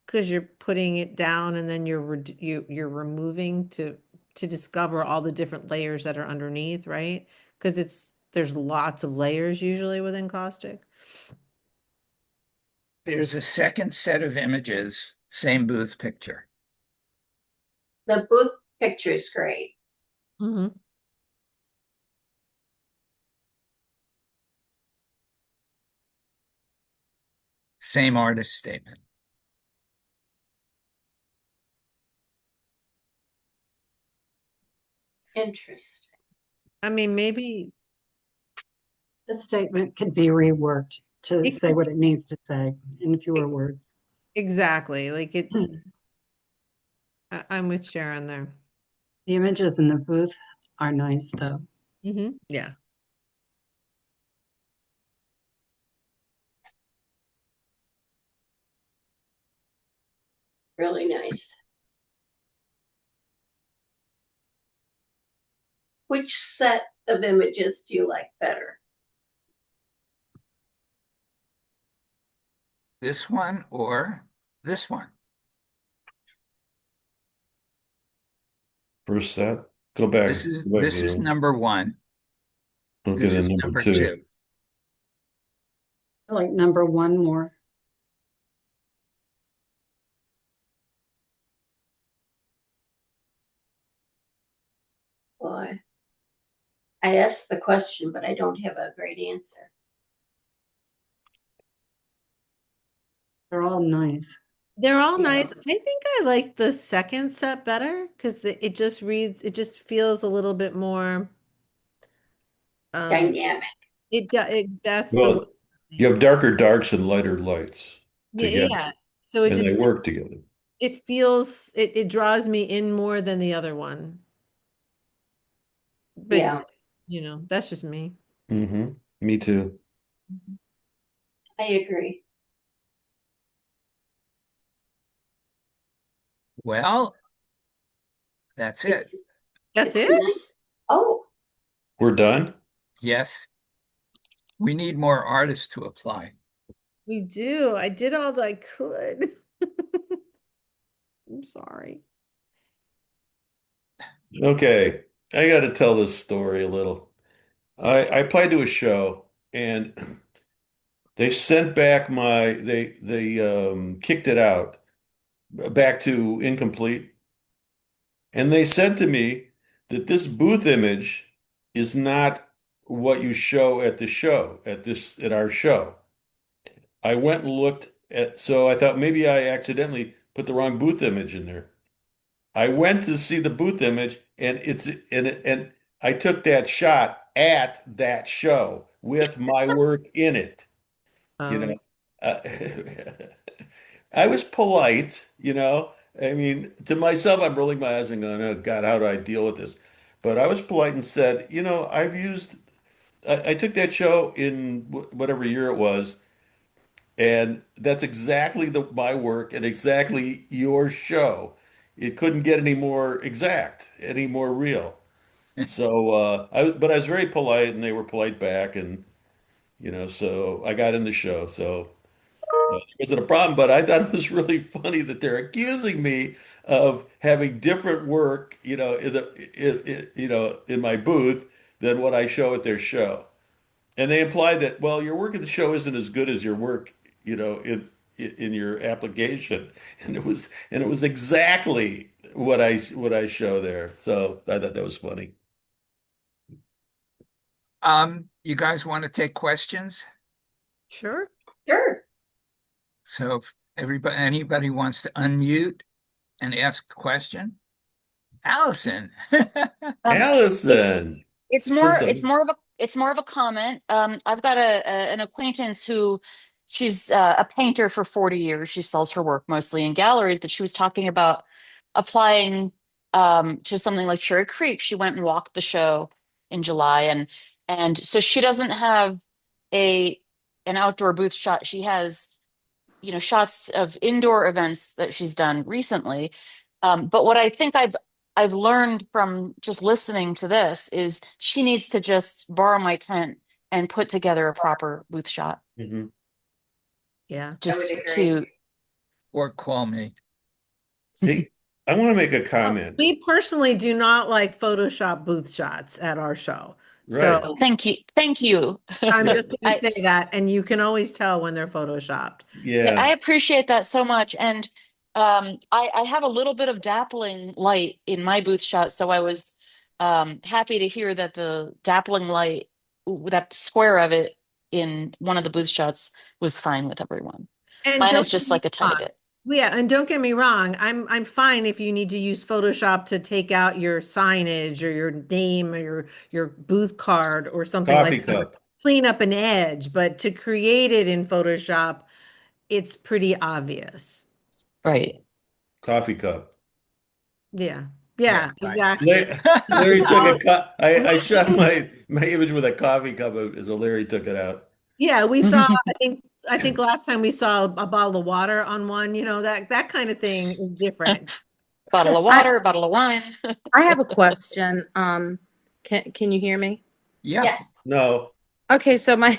Because you're putting it down and then you're removing to discover all the different layers that are underneath, right? Because there's lots of layers usually with encaustic. There's a second set of images, same booth picture. The booth picture is great. Hmm. Same artist statement. Interesting. I mean, maybe The statement could be reworked to it say could what it needs to say in fewer words. exactly like it. The I'm with Sharon there. images in the booth are nice, though. Yeah. Really nice. Which set of images do you like better? This one or this one? First set. Go back. This is Go back this to is the, number one. okay, This then is number number two. two. I like number one more. Boy, I asked the question, but I don't have a great answer. They're all nice. They're all Yeah. nice. I think I like the second set better because it just feels a little bit more um Dynamic. that's the word. Well, you have darker darks and lighter lights Yeah, together, yeah. So and they work together. it feels it draws me in more than the other one. But Yeah, that's just me. Mm-hmm. Me too. I agree. Well, that's it. It's That's it's it? nice. Oh, We're done? Yes, we need more artists to apply. We do. I did all that I could. I'm sorry. Okay. I got to tell this story a little. I applied to a show and they sent back they kicked it out back to incomplete. And they said to me that this booth image is not what you show at the show, at our show. I went and looked at, so I thought maybe I accidentally put the wrong booth image in there. I went to see the booth image and and I took that shot at that show with my work in it, you know. Oh, Uh, I was polite, you know. I mean, to myself, I'm rolling my eyes and going, "Oh God, how do I deal with this?" But I was polite and said, "You know, I took that show in whatever year it was, and that's exactly my work and exactly your show. It couldn't get any more exact, any more real." So, but I was very polite, and they were polite back, and so I got in the show. So. It wasn't a problem, but I thought it was really funny that they're accusing me of having different work, in my booth than what I show at their show. And they implied that, well, your work at the show isn't as good as your work, in your application. And it was exactly what I show there. So I thought that was funny. You guys want to take questions? sure. sure. So if anybody wants to unmute and ask a question, Allison. It's Allison, it's heard more it's something. more of a it's more of a comment. I've got an acquaintance who she's a painter for 40 years. She sells her work mostly in galleries, but she was talking about applying to something like Cherry Creek. She went and walked the show in July, and so she doesn't have a an outdoor booth shot. She has shots of indoor events that she's done recently. But what I think I've learned from just listening to this is she needs to just borrow my tent and put together a proper booth shot. Mhm. Yeah. I would Just agree. to Or call me. Hey, I want to make a Well, comment. we personally do not like Photoshop booth shots at our show. Right. So thank you, thank you. I'm just going to I say that, and you can always tell when they're Photoshopped. Yeah, I Yeah. appreciate that so much. And I have a little bit of dappling light in my booth shot, so I was happy to hear that the dappling light, that square of it in one of the booth shots was fine with everyone. And Mine don't is get just me like a tiny wrong. bit. Yeah, and don't get me wrong. I'm fine if you need to use Photoshop to take out your signage or your name or your booth card or something like Coffee that, or cup. clean up an edge, but to create it in Photoshop, it's pretty obvious. Right. Coffee cup. Yeah. Yeah, Yeah, right. exactly. Larry, It's Larry took all, a cup. I shot my image with a coffee cup as a Larry took it out. yeah, we saw, I think last time we saw a bottle of water on one, that kind of thing is different. Bottle of I water, bottle of wine. I have a question. Can you hear me? Yeah. Yes. No. Okay, so my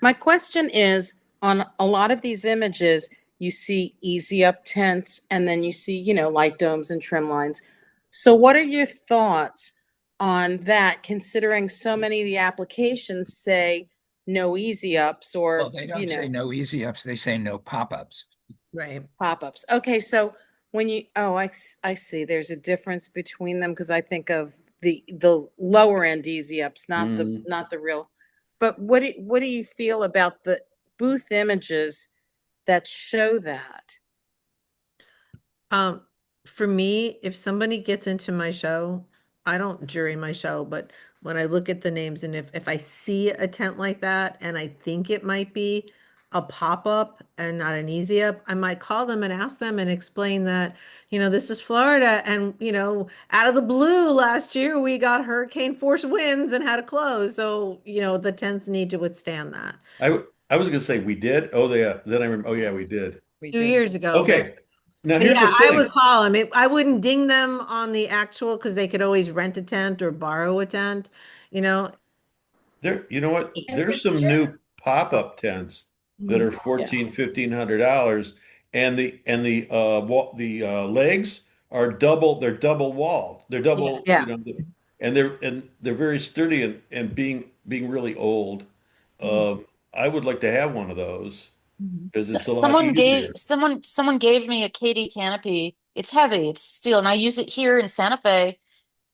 my question is on a lot of these images, you see easy up tents and then you see, light domes and trim lines. So what are your thoughts on that, considering so many of the applications say no easy ups Well, or, they don't say no easy ups, they say no pop-ups. Right. pop-ups? Okay, so I see there's a difference between them because I think of the lower end easy ups, not the Mm. not the real. But what do you feel about the booth images that show that? Um, for me, if somebody gets into my show, I don't jury my show, but when I look at the names and if I see a tent like that and I think it might be a pop-up and not an easy up, I might call them and ask them and explain that, this is Florida and, out of the blue last year we got hurricane force winds and had to close. So, the tents need to withstand that. I was gonna say we did. Oh yeah. Then I remember. Oh yeah, we did. We Two did. years ago, but Okay. Now, But here's yeah, the I would thing. call them. I wouldn't ding them on the actual because they could always rent a tent or borrow a tent, you know. You know what? As a There's some jerk. new pop-up tents that Mhm. are Yeah. 1,500 $1,500, and the legs are double. They're double walled. They're Yeah. double, Yeah. and they're very sturdy, and being really old. Mhm. Um, I would like to have one of those Mhm. because it's a lot easier. Someone gave me a Katie canopy. It's heavy, it's steel, and I use it here in Santa Fe.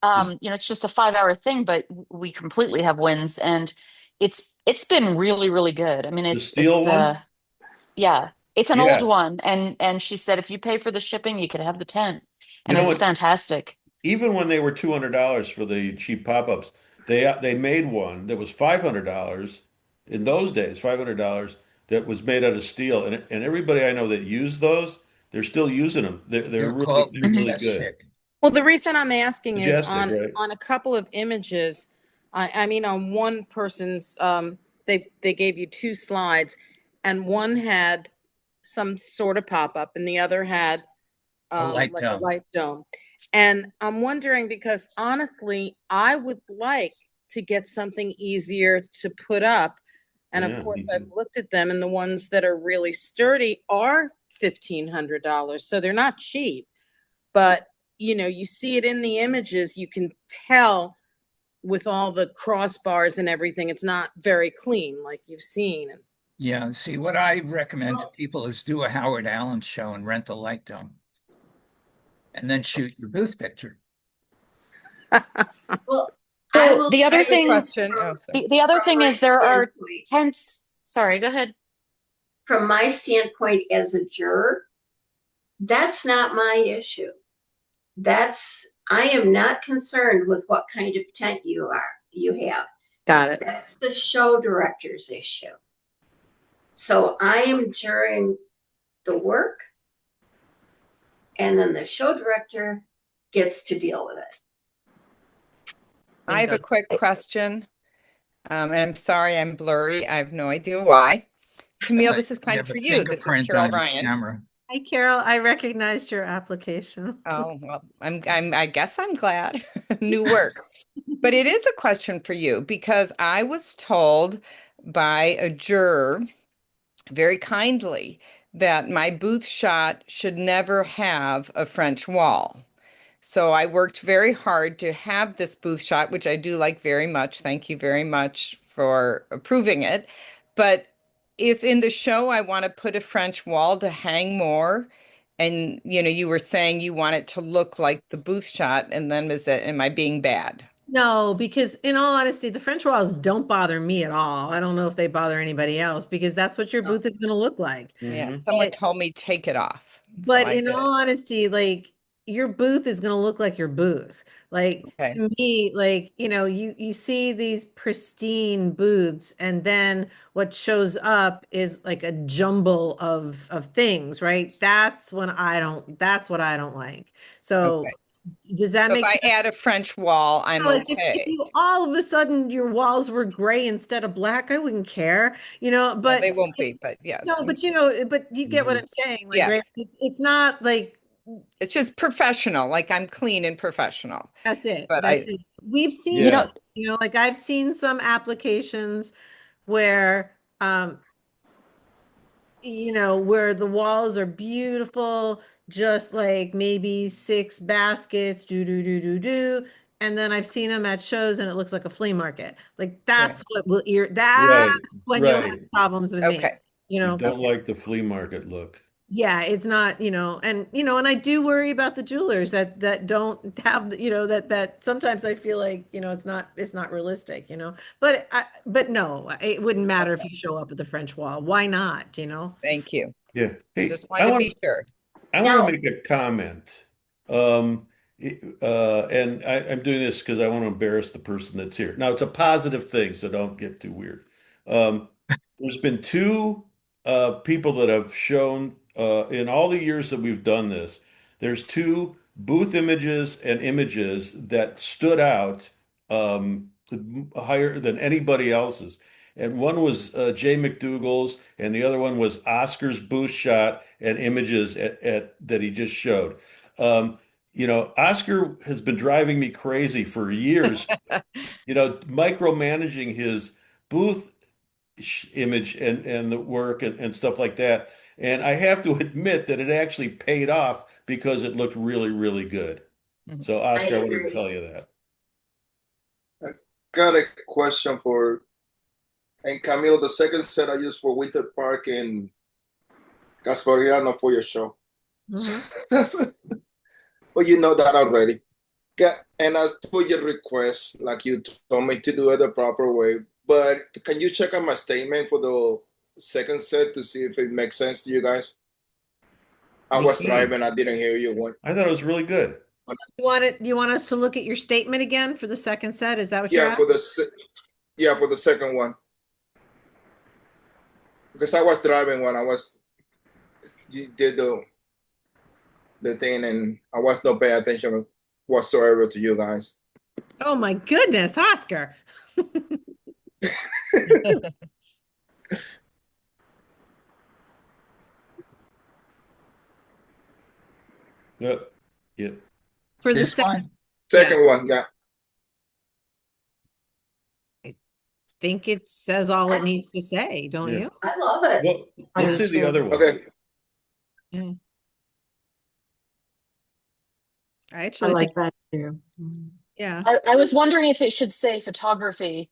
Is It's just a 5 hour thing, but we completely have wins, and it's been really, really good. I mean, the it's steel one? yeah, it's an old Yeah. one, and she said if you pay for the shipping, you could have the tent, You and know it's what? fantastic. Even when they were $200 for the cheap pop-ups, they made one that was $500 in those days, $500 that was made out of steel, and everybody I know that used those, they're still using them. They're called They're really good. majestic. Well, the reason I'm asking is Majestic, right? on a couple of images, I mean on one person's they gave you two slides, and one had some sort of pop-up and the other had A light like a dome. light dome. And I'm wondering because honestly, I would like to get something easier to put up. And of Yeah, course, me I've too. looked at them, and the ones that are really sturdy are $1,500. So they're not cheap. But you see it in the images, you can tell with all the crossbars and everything, it's not very clean like you've seen. Yeah, see, what I recommend to Well, people is do a Howard Allen show and rent a light dome and then shoot your booth picture. well, I So will the other say I have a thing, this question. Oh, sorry. the other from thing my is there are standpoint. tents. Sorry, go ahead. From my standpoint as a juror, that's not my issue. I am not concerned with what kind of tent you have. Got it. That's the show director's issue. So I am juring the work, and then the show director gets to deal with it. I have a quick question. And I'm sorry I'm blurry. I have no idea why. Camille, this is You kind of have a for you. This is fingerprint Carol on your Ryan. camera. Hi, Carol. I recognized your application. Oh, well, I guess I'm glad. New work. But it is a question for you because I was told by a juror very kindly that my booth shot should never have a French wall. So I worked very hard to have this booth shot, which I do like very much. Thank you very much for approving it. But if in the show I want to put a French wall to hang more, and you were saying you want it to look like the booth shot, and then am I being bad? No, because in all honesty, the French walls don't bother me at all. I don't know if they bother anybody else because that's what your booth is going to look like. Yeah, Hmm. someone told me take it off. So But I in did. all honesty, like your booth is going to look like your booth. Like Okay. to me, like, you see these pristine booths and then what shows up is like a jumble of things, right? That's what I don't like. So Okay. does that So if make I sense? add a French wall, I'm Like if okay. you all of a sudden your walls were gray instead of black, I wouldn't care, Well, but they won't be, but yes. no, but you get what Hmm. I'm saying, like, right? Yes. It's not like It's just professional, like I'm clean and professional. that's it. But That's I, it. We've seen You Yeah. know, that, like I've seen some applications where where the walls are beautiful, just like maybe six baskets, do. And then I've seen them at shows and it looks like a flea market. Like right. that's Right. when you'll have Right. problems with me, Okay. you You know. don't like the flea market look. Yeah, it's not, and I do worry about the jewelers that don't have, that sometimes I feel like, it's not realistic, but no, it wouldn't matter if Okay. you show up at the French wall. Why not, you know? Thank you. Yeah. Hey, Just wanted to be sure. I want to Now, make a comment. And I'm doing this because I want to embarrass the person that's here. Now, it's a positive thing, so don't get too weird. Um, there's been two people that have shown in all the years that we've done this, there's two booth images and images that stood out higher than anybody else's. and one was Jay McDougal's, and the other one was Oscar's boost shot and images that he just showed. Um, Oscar has been driving me crazy for years, micromanaging his booth image and the work and stuff like that. And I have to admit that it actually paid off because it looked really, really good. Mhm. So, I Oscar, I wanted to agree. tell you that. I got a question for, and Camille, the second set I used for Winter Park and Gaspariano for your show. Mhm. But you know that already. And I put your request, like you told me to do it the proper way. But can you check out my statement for the second set to see if it makes sense to you guys? I We'll was see. driving, I didn't hear you one. I thought it was really good. You want us to look at your statement again for the second set? Is that what you're Yeah, at? for the second one. Because I was driving when you did the thing, and I was not paying attention whatsoever to you guys. Oh my goodness, Oscar. Yep. Yep. For the This second, one, yeah, Second one, yeah. I think it says all it needs to say, don't Yeah. you? I love it. Well, I let's do see the too. other one. Okay. Yeah. I I actually think, like that too. Mm. yeah. I was wondering if it should say photography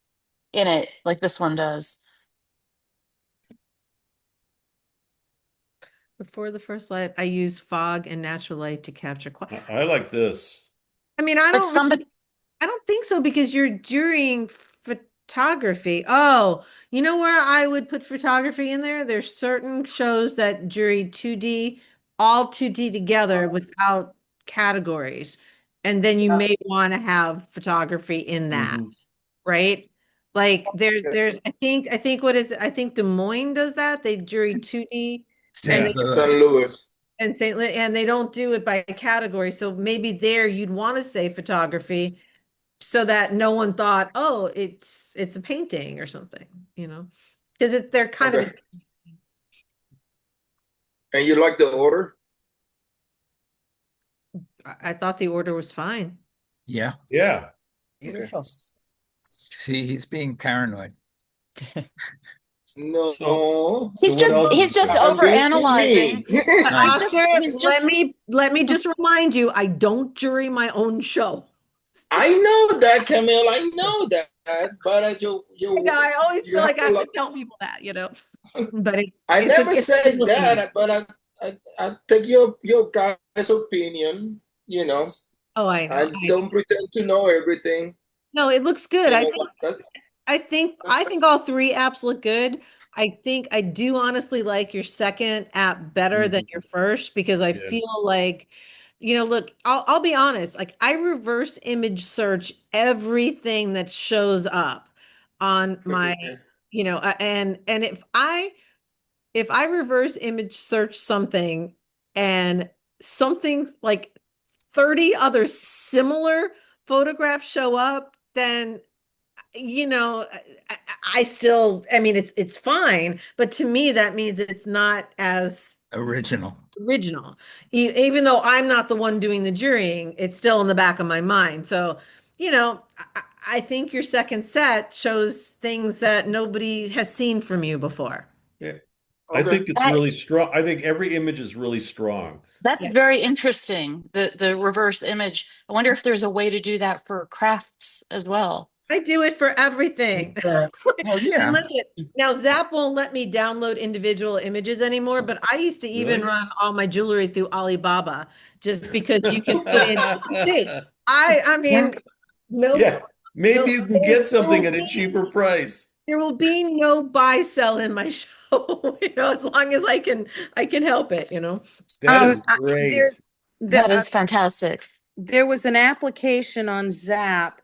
in it, like this one does. Before the first light, I use fog and natural light to capture. I like this. I mean, But somebody, I don't think so because you're during photography. Oh, you know where I would put photography in there? There's certain shows that jury 2D, all 2D together without categories. And then you Yeah. may want to have photography in that, Hmm. right? Like Yeah. I think Des Moines does that. They jury 2D and Yeah. St. San Louis. Luis. and they don't do it by category. So maybe there you'd want to say photography so that no one thought, oh, it's a painting or something, because they're kind of. Okay. And you like the order? I thought the order was fine. Yeah. Yeah. Okay. See, he's being paranoid. No, So, so what else he's is just there? I'm being over-analyzing. me. Nice. Oscar, He's just let me just remind you, I don't jury my own show. I know that, Camille. I know that, but I always you feel have like I a have lot. to tell people that, but I never it's a good said looking. that, but I take your guys' opinion. Oh, I I know. don't pretend to know everything. No, it looks good. You know what? I That's think all three apps look good. I think I do honestly like your second app better than Mhm. your first because I Yeah. feel like, look, I'll be honest, like I reverse image search everything that shows up on my, okay. and if I reverse image search something and something like 30 other similar photographs show up, then I, I mean, it's fine, but to me, that means it's not as Original. original. Even though I'm not the one doing the jurying, it's still in the back of my mind. So, I think your second set shows things that nobody has seen from you before. Yeah. I Okay. think it's that. really strong. I think every image is really strong. That's Yeah. very interesting. The reverse image. I wonder if there's a way to do that for crafts as well. I do it for everything. Well, And yeah. listen, now Zap won't let me download individual images anymore, but I used to even Really? run all my jewelry through Alibaba just because you can put in just to see. I mean, nope, Yeah. Maybe no, you can get there something will at a be cheaper price. there will be no buy sell in my show, as long as I can help it. That is There, great. the, That is fantastic. there was an application on Zap.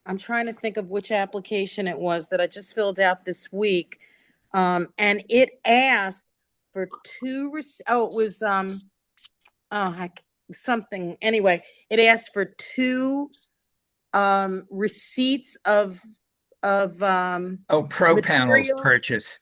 I'm trying to think of which application it was that I just filled out this week. And it asked for it was something. Anyway, it asked for two receipts of of Oh, pro panels materials purchase.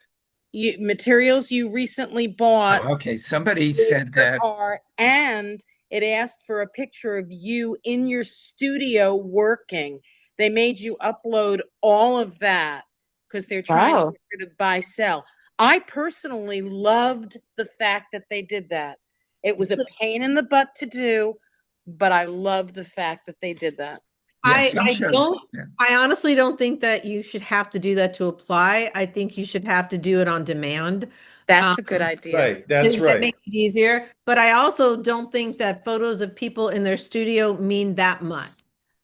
you recently bought Oh, okay. Somebody with said your that. art, and it asked for a picture of you in your studio working. They made you upload all of that because they're trying to Wow. get rid of buy sell. I personally loved the fact that they did that. It was a pain in the butt to do, but I love the fact that they did that. Yeah, I some I shows. don't Yeah. I honestly don't think that you should have to do that to apply. I think you should have to do it on demand. Um, That's a good idea. Right, that's that right. makes it easier. But I also don't think that photos of people in their studio mean that much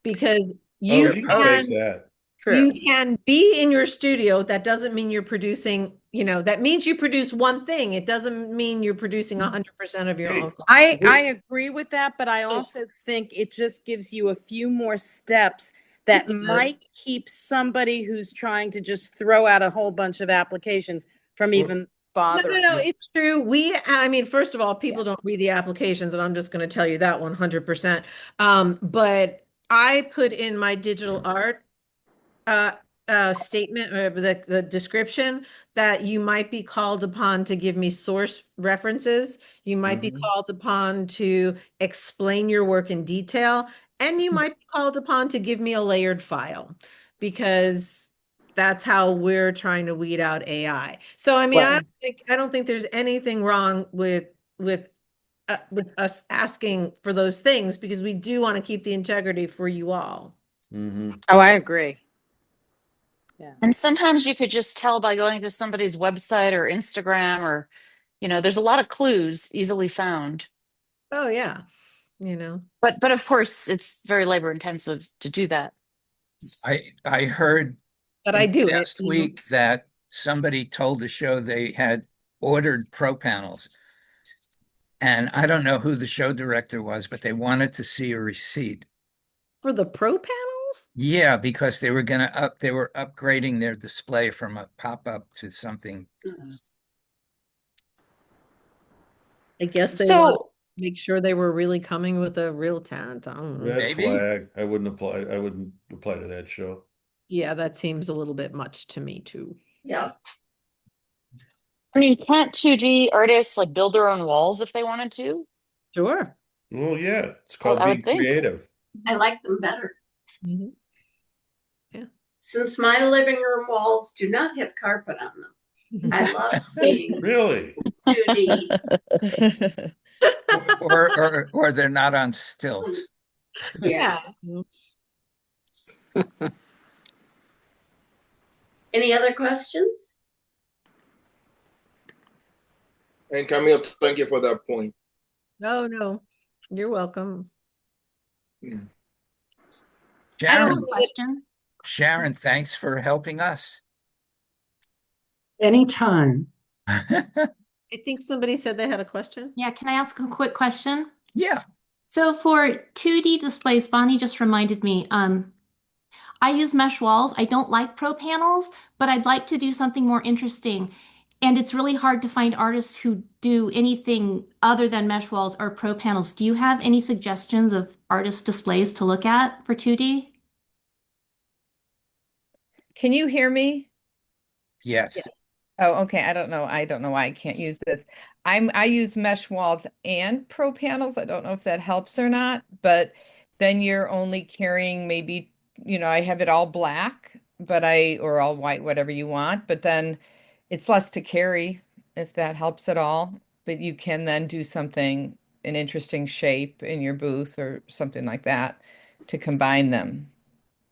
because Oh, you you can Oh, take can that. True. you can be in your studio. That doesn't mean you're producing, that means you produce one thing. It doesn't mean you're producing 100% of your own. Hey, I wait, agree with that, but I also think it just gives you a few more steps that It does. might keep somebody who's trying to just throw out a whole bunch of applications from well, even No, no, bothering. no, it's true. I mean, first of all, people don't read the applications, and I'm just going to tell you that 100%. But I put in my digital art uh, statement or the description that you might be called upon to give me source references. You might be mhm. called upon to explain your work in detail, and you might be called upon to give me a layered file because that's how we're trying to weed out AI. So, I mean, Well, I don't think there's anything wrong with us asking for those things because we do want to keep the integrity for you all. Mhm. oh, I agree. Yeah. And sometimes you could just tell by going to somebody's website or Instagram or, there's a lot of clues easily found. Oh yeah, you know. But of course, it's very labor intensive to do that. I heard But in I do the it, past week that somebody told the show they had ordered pro panels. And I don't know who the show director was, but they wanted to see a receipt. for the pro panels. Yeah, because they were upgrading their display from a pop-up to something. I guess they want So, to make sure they were really coming with a real tent. I don't know. Red Maybe. flag. I wouldn't apply to that show. Yeah, that seems a little bit much to me too. Yeah. I mean, can't 2D artists like build their own walls if they wanted to? Sure. Well, yeah, it's I, called I being would think. creative. I like them better. Mhm. Yeah. Since my living room walls do not have carpet on them, I love seeing Really? 2D. Or they're not on stilts. Yeah. Yeah. Any other questions? And Camille, thank you for that point. No, no. You're welcome. Mm. I have a Sharon, question. Sharon, thanks for helping us. Anytime. I think somebody said they had a question. Yeah, can I ask a quick question? Yeah. So for 2D displays, Bonnie just reminded me, I use mesh walls. I don't like pro panels, but I'd like to do something more interesting. And it's really hard to find artists who do anything other than mesh walls or pro panels. Do you have any suggestions of artist displays to look at for 2D? Can you hear me? Yes. Oh, okay. I don't know. I don't know why I can't use this. I use mesh walls and pro panels. I don't know if that helps or not, but then you're only carrying maybe, I have it all black, or all white, whatever you want, but then it's less to carry if that helps at all. But you can then do something, an interesting shape in your booth or something like that to combine them.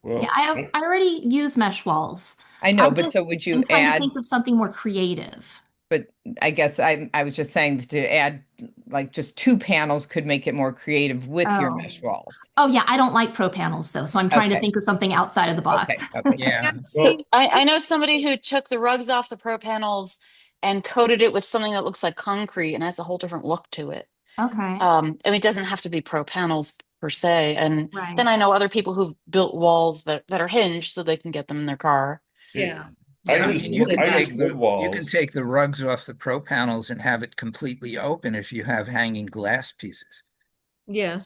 Yeah, Well, I already use mesh walls. I I know, but so just would you am trying to add? think of something more creative. But I guess I was just saying to add like just two panels could make it more creative with your Oh. mesh walls. Oh yeah, I don't like pro panels though, so I'm trying to Okay. think of something outside of the box. Okay. Sorry. Yeah. So well, I know somebody who took the rugs off the pro panels and coated it with something that looks like concrete and has a whole different look to it. Okay, I mean, it doesn't have to be pro panels per se. And then right. I know other people who've built walls that are hinged so they can get them in their car. hey, Yeah. I Yeah. I Yeah. use mean, you wood. can I use take wood the walls. rugs off the pro panels and have it completely open if you have hanging glass pieces. Yeah.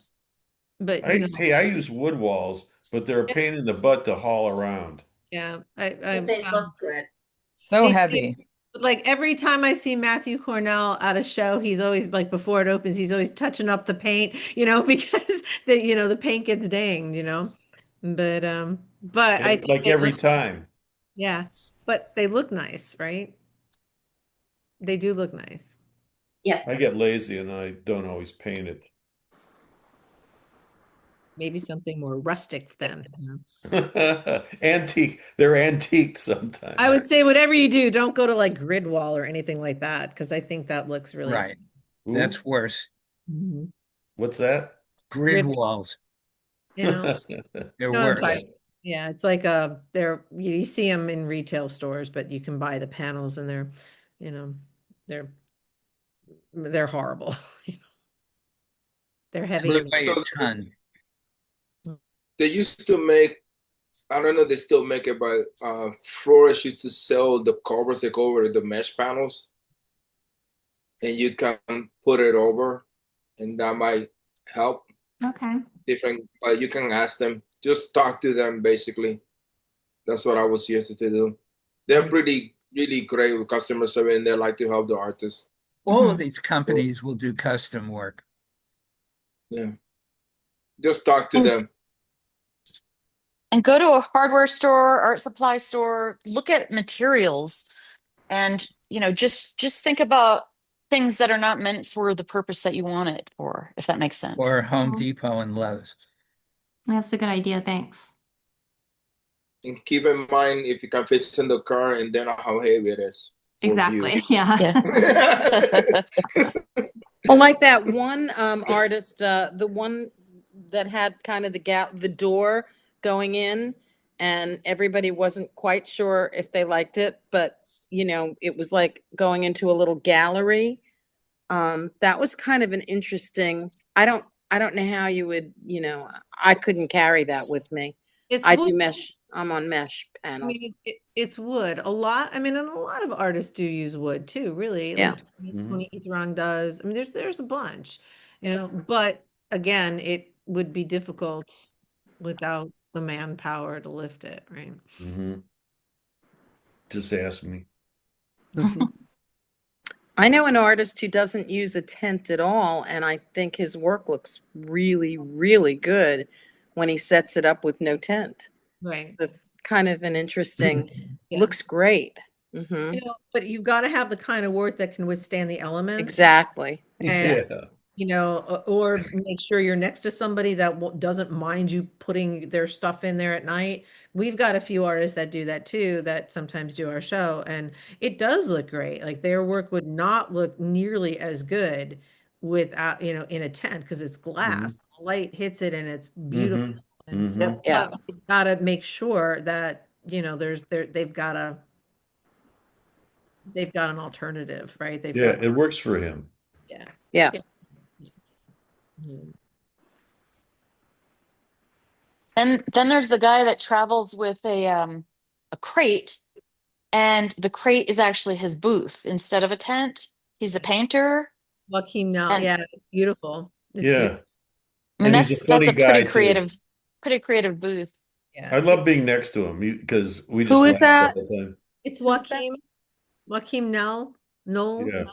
But you know, I use wood walls, but they're a pain in the butt to haul around. Yeah, But they look good. So they heavy. like every time I see Matthew Cornell at a show, he's always like before it opens, he's always touching up the paint, because the paint gets dinged, but I think Like they every look, time. yeah, but they look nice, right? They do look nice. Yeah. I get lazy and I don't always paint it. Maybe something more rustic then. Antique. They're antique I sometimes. would say whatever you do, don't go to like grid wall or anything like that because I think that looks really Right. Ooh, That's worse. Mhm. what's that? Grid Grid, walls, you know, they're what I'm worse. talking. Yeah, it's like you see them in retail stores, but you can buy the panels and you know, they're they're horrible. They're heavy They and weigh a So ton. they used to make, I don't know if they still make it, but florists used to sell the covers that go over the mesh panels, and you can put it over, and that might help. Okay. Different, you can ask them, just talk to them basically. That's what I was used to do. They're pretty, really great with customer service, and they like to help the artists. All of Hmm. these So, companies will do custom work. yeah, just talk to And them. and go to a hardware store, art supply store, look at materials and just think about things that are not meant for the purpose that you want it for, if that makes sense. Or Home Oh, Depot and Lowe's. that's a good idea. Thanks. And keep in mind if you can fit in the car, and then how heavy it is for view. Exactly. Yeah. Yeah. Well, like that one artist, the one that had kind of the door going in, and everybody wasn't quite sure if they liked it, but it was like going into a little gallery. That was kind of an interesting. I don't know how you would, I couldn't carry that with me. It's I wood. do mesh. I'm on mesh I panels. mean, it's wood. A lot. I mean, and a lot of artists do use wood too. Really, Yeah. like Mhm. Tony Etherong does. I mean, there's a bunch, But again, it would be difficult without the manpower to lift it, right? Mhm. Just ask me. I know an artist who doesn't use a tent at all, and I think his work looks really, really good when he sets it up with no tent. Right. That's kind of an interesting, Yeah. looks great. Hmm. But you've got to have the kind of work that can withstand the elements. Exactly. And Yeah. or make sure you're next to somebody that doesn't mind you putting their stuff in there at night. We've got a few artists that do that too, that sometimes do our show, and it does look great. Like their work would not look nearly as good without, in a tent because it's Mhm. glass. Light hits it and it's beautiful. Mhm. And Mhm. Yeah. but we've got to make sure that, they've got an alternative, right? They've Yeah, got, it works for him. yeah. Yeah. Yeah. Mhm. And then there's the guy that travels with a crate, and the crate is actually his booth instead of a tent. He's a painter, Joaquin now, and yeah, it's beautiful. It's beautiful. Yeah. I mean And he's a that's funny a guy too. pretty creative booth. Yeah. I love being next to him because we just Who is laugh the that? whole time. It's Who's that? Joaquin now. No. Yeah.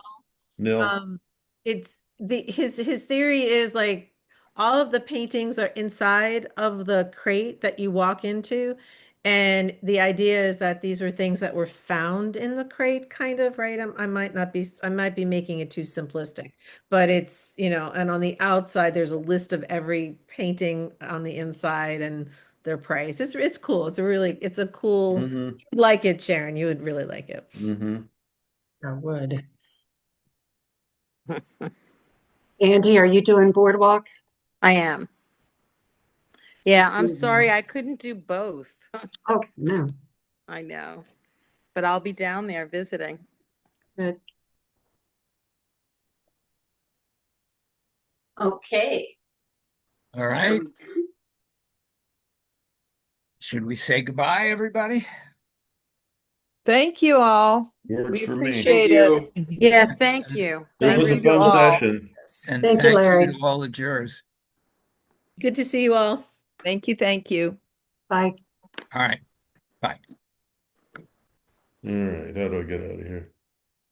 Nil. Um, it's his theory is like all of the paintings are inside of the crate that you walk into. And the idea is that these were things that were found in the crate, kind of, right? I might be making it too simplistic, but it's, and on the outside, there's a list of every painting on the inside and their price. It's cool. It's a cool, Mm-hmm. you'd like it, Sharon. You would really like it. Mm-hmm. I would. Andy, are you doing boardwalk? I am. Yeah, I'm Mhm. sorry I couldn't do both. Oh, no. I know, but I'll be down there visiting. Good. Okay. All Are right. we done? Should we say goodbye, everybody? Thank you all. Works We for me. Thank appreciate it. you. Yeah, thank you. It I Thank was a you really fun all. session. this. And Thank you, thank you Larry. to all the jurors. Good to see you all. Thank you. Thank you. Bye. All right. Bye. All right, how do I get out of here?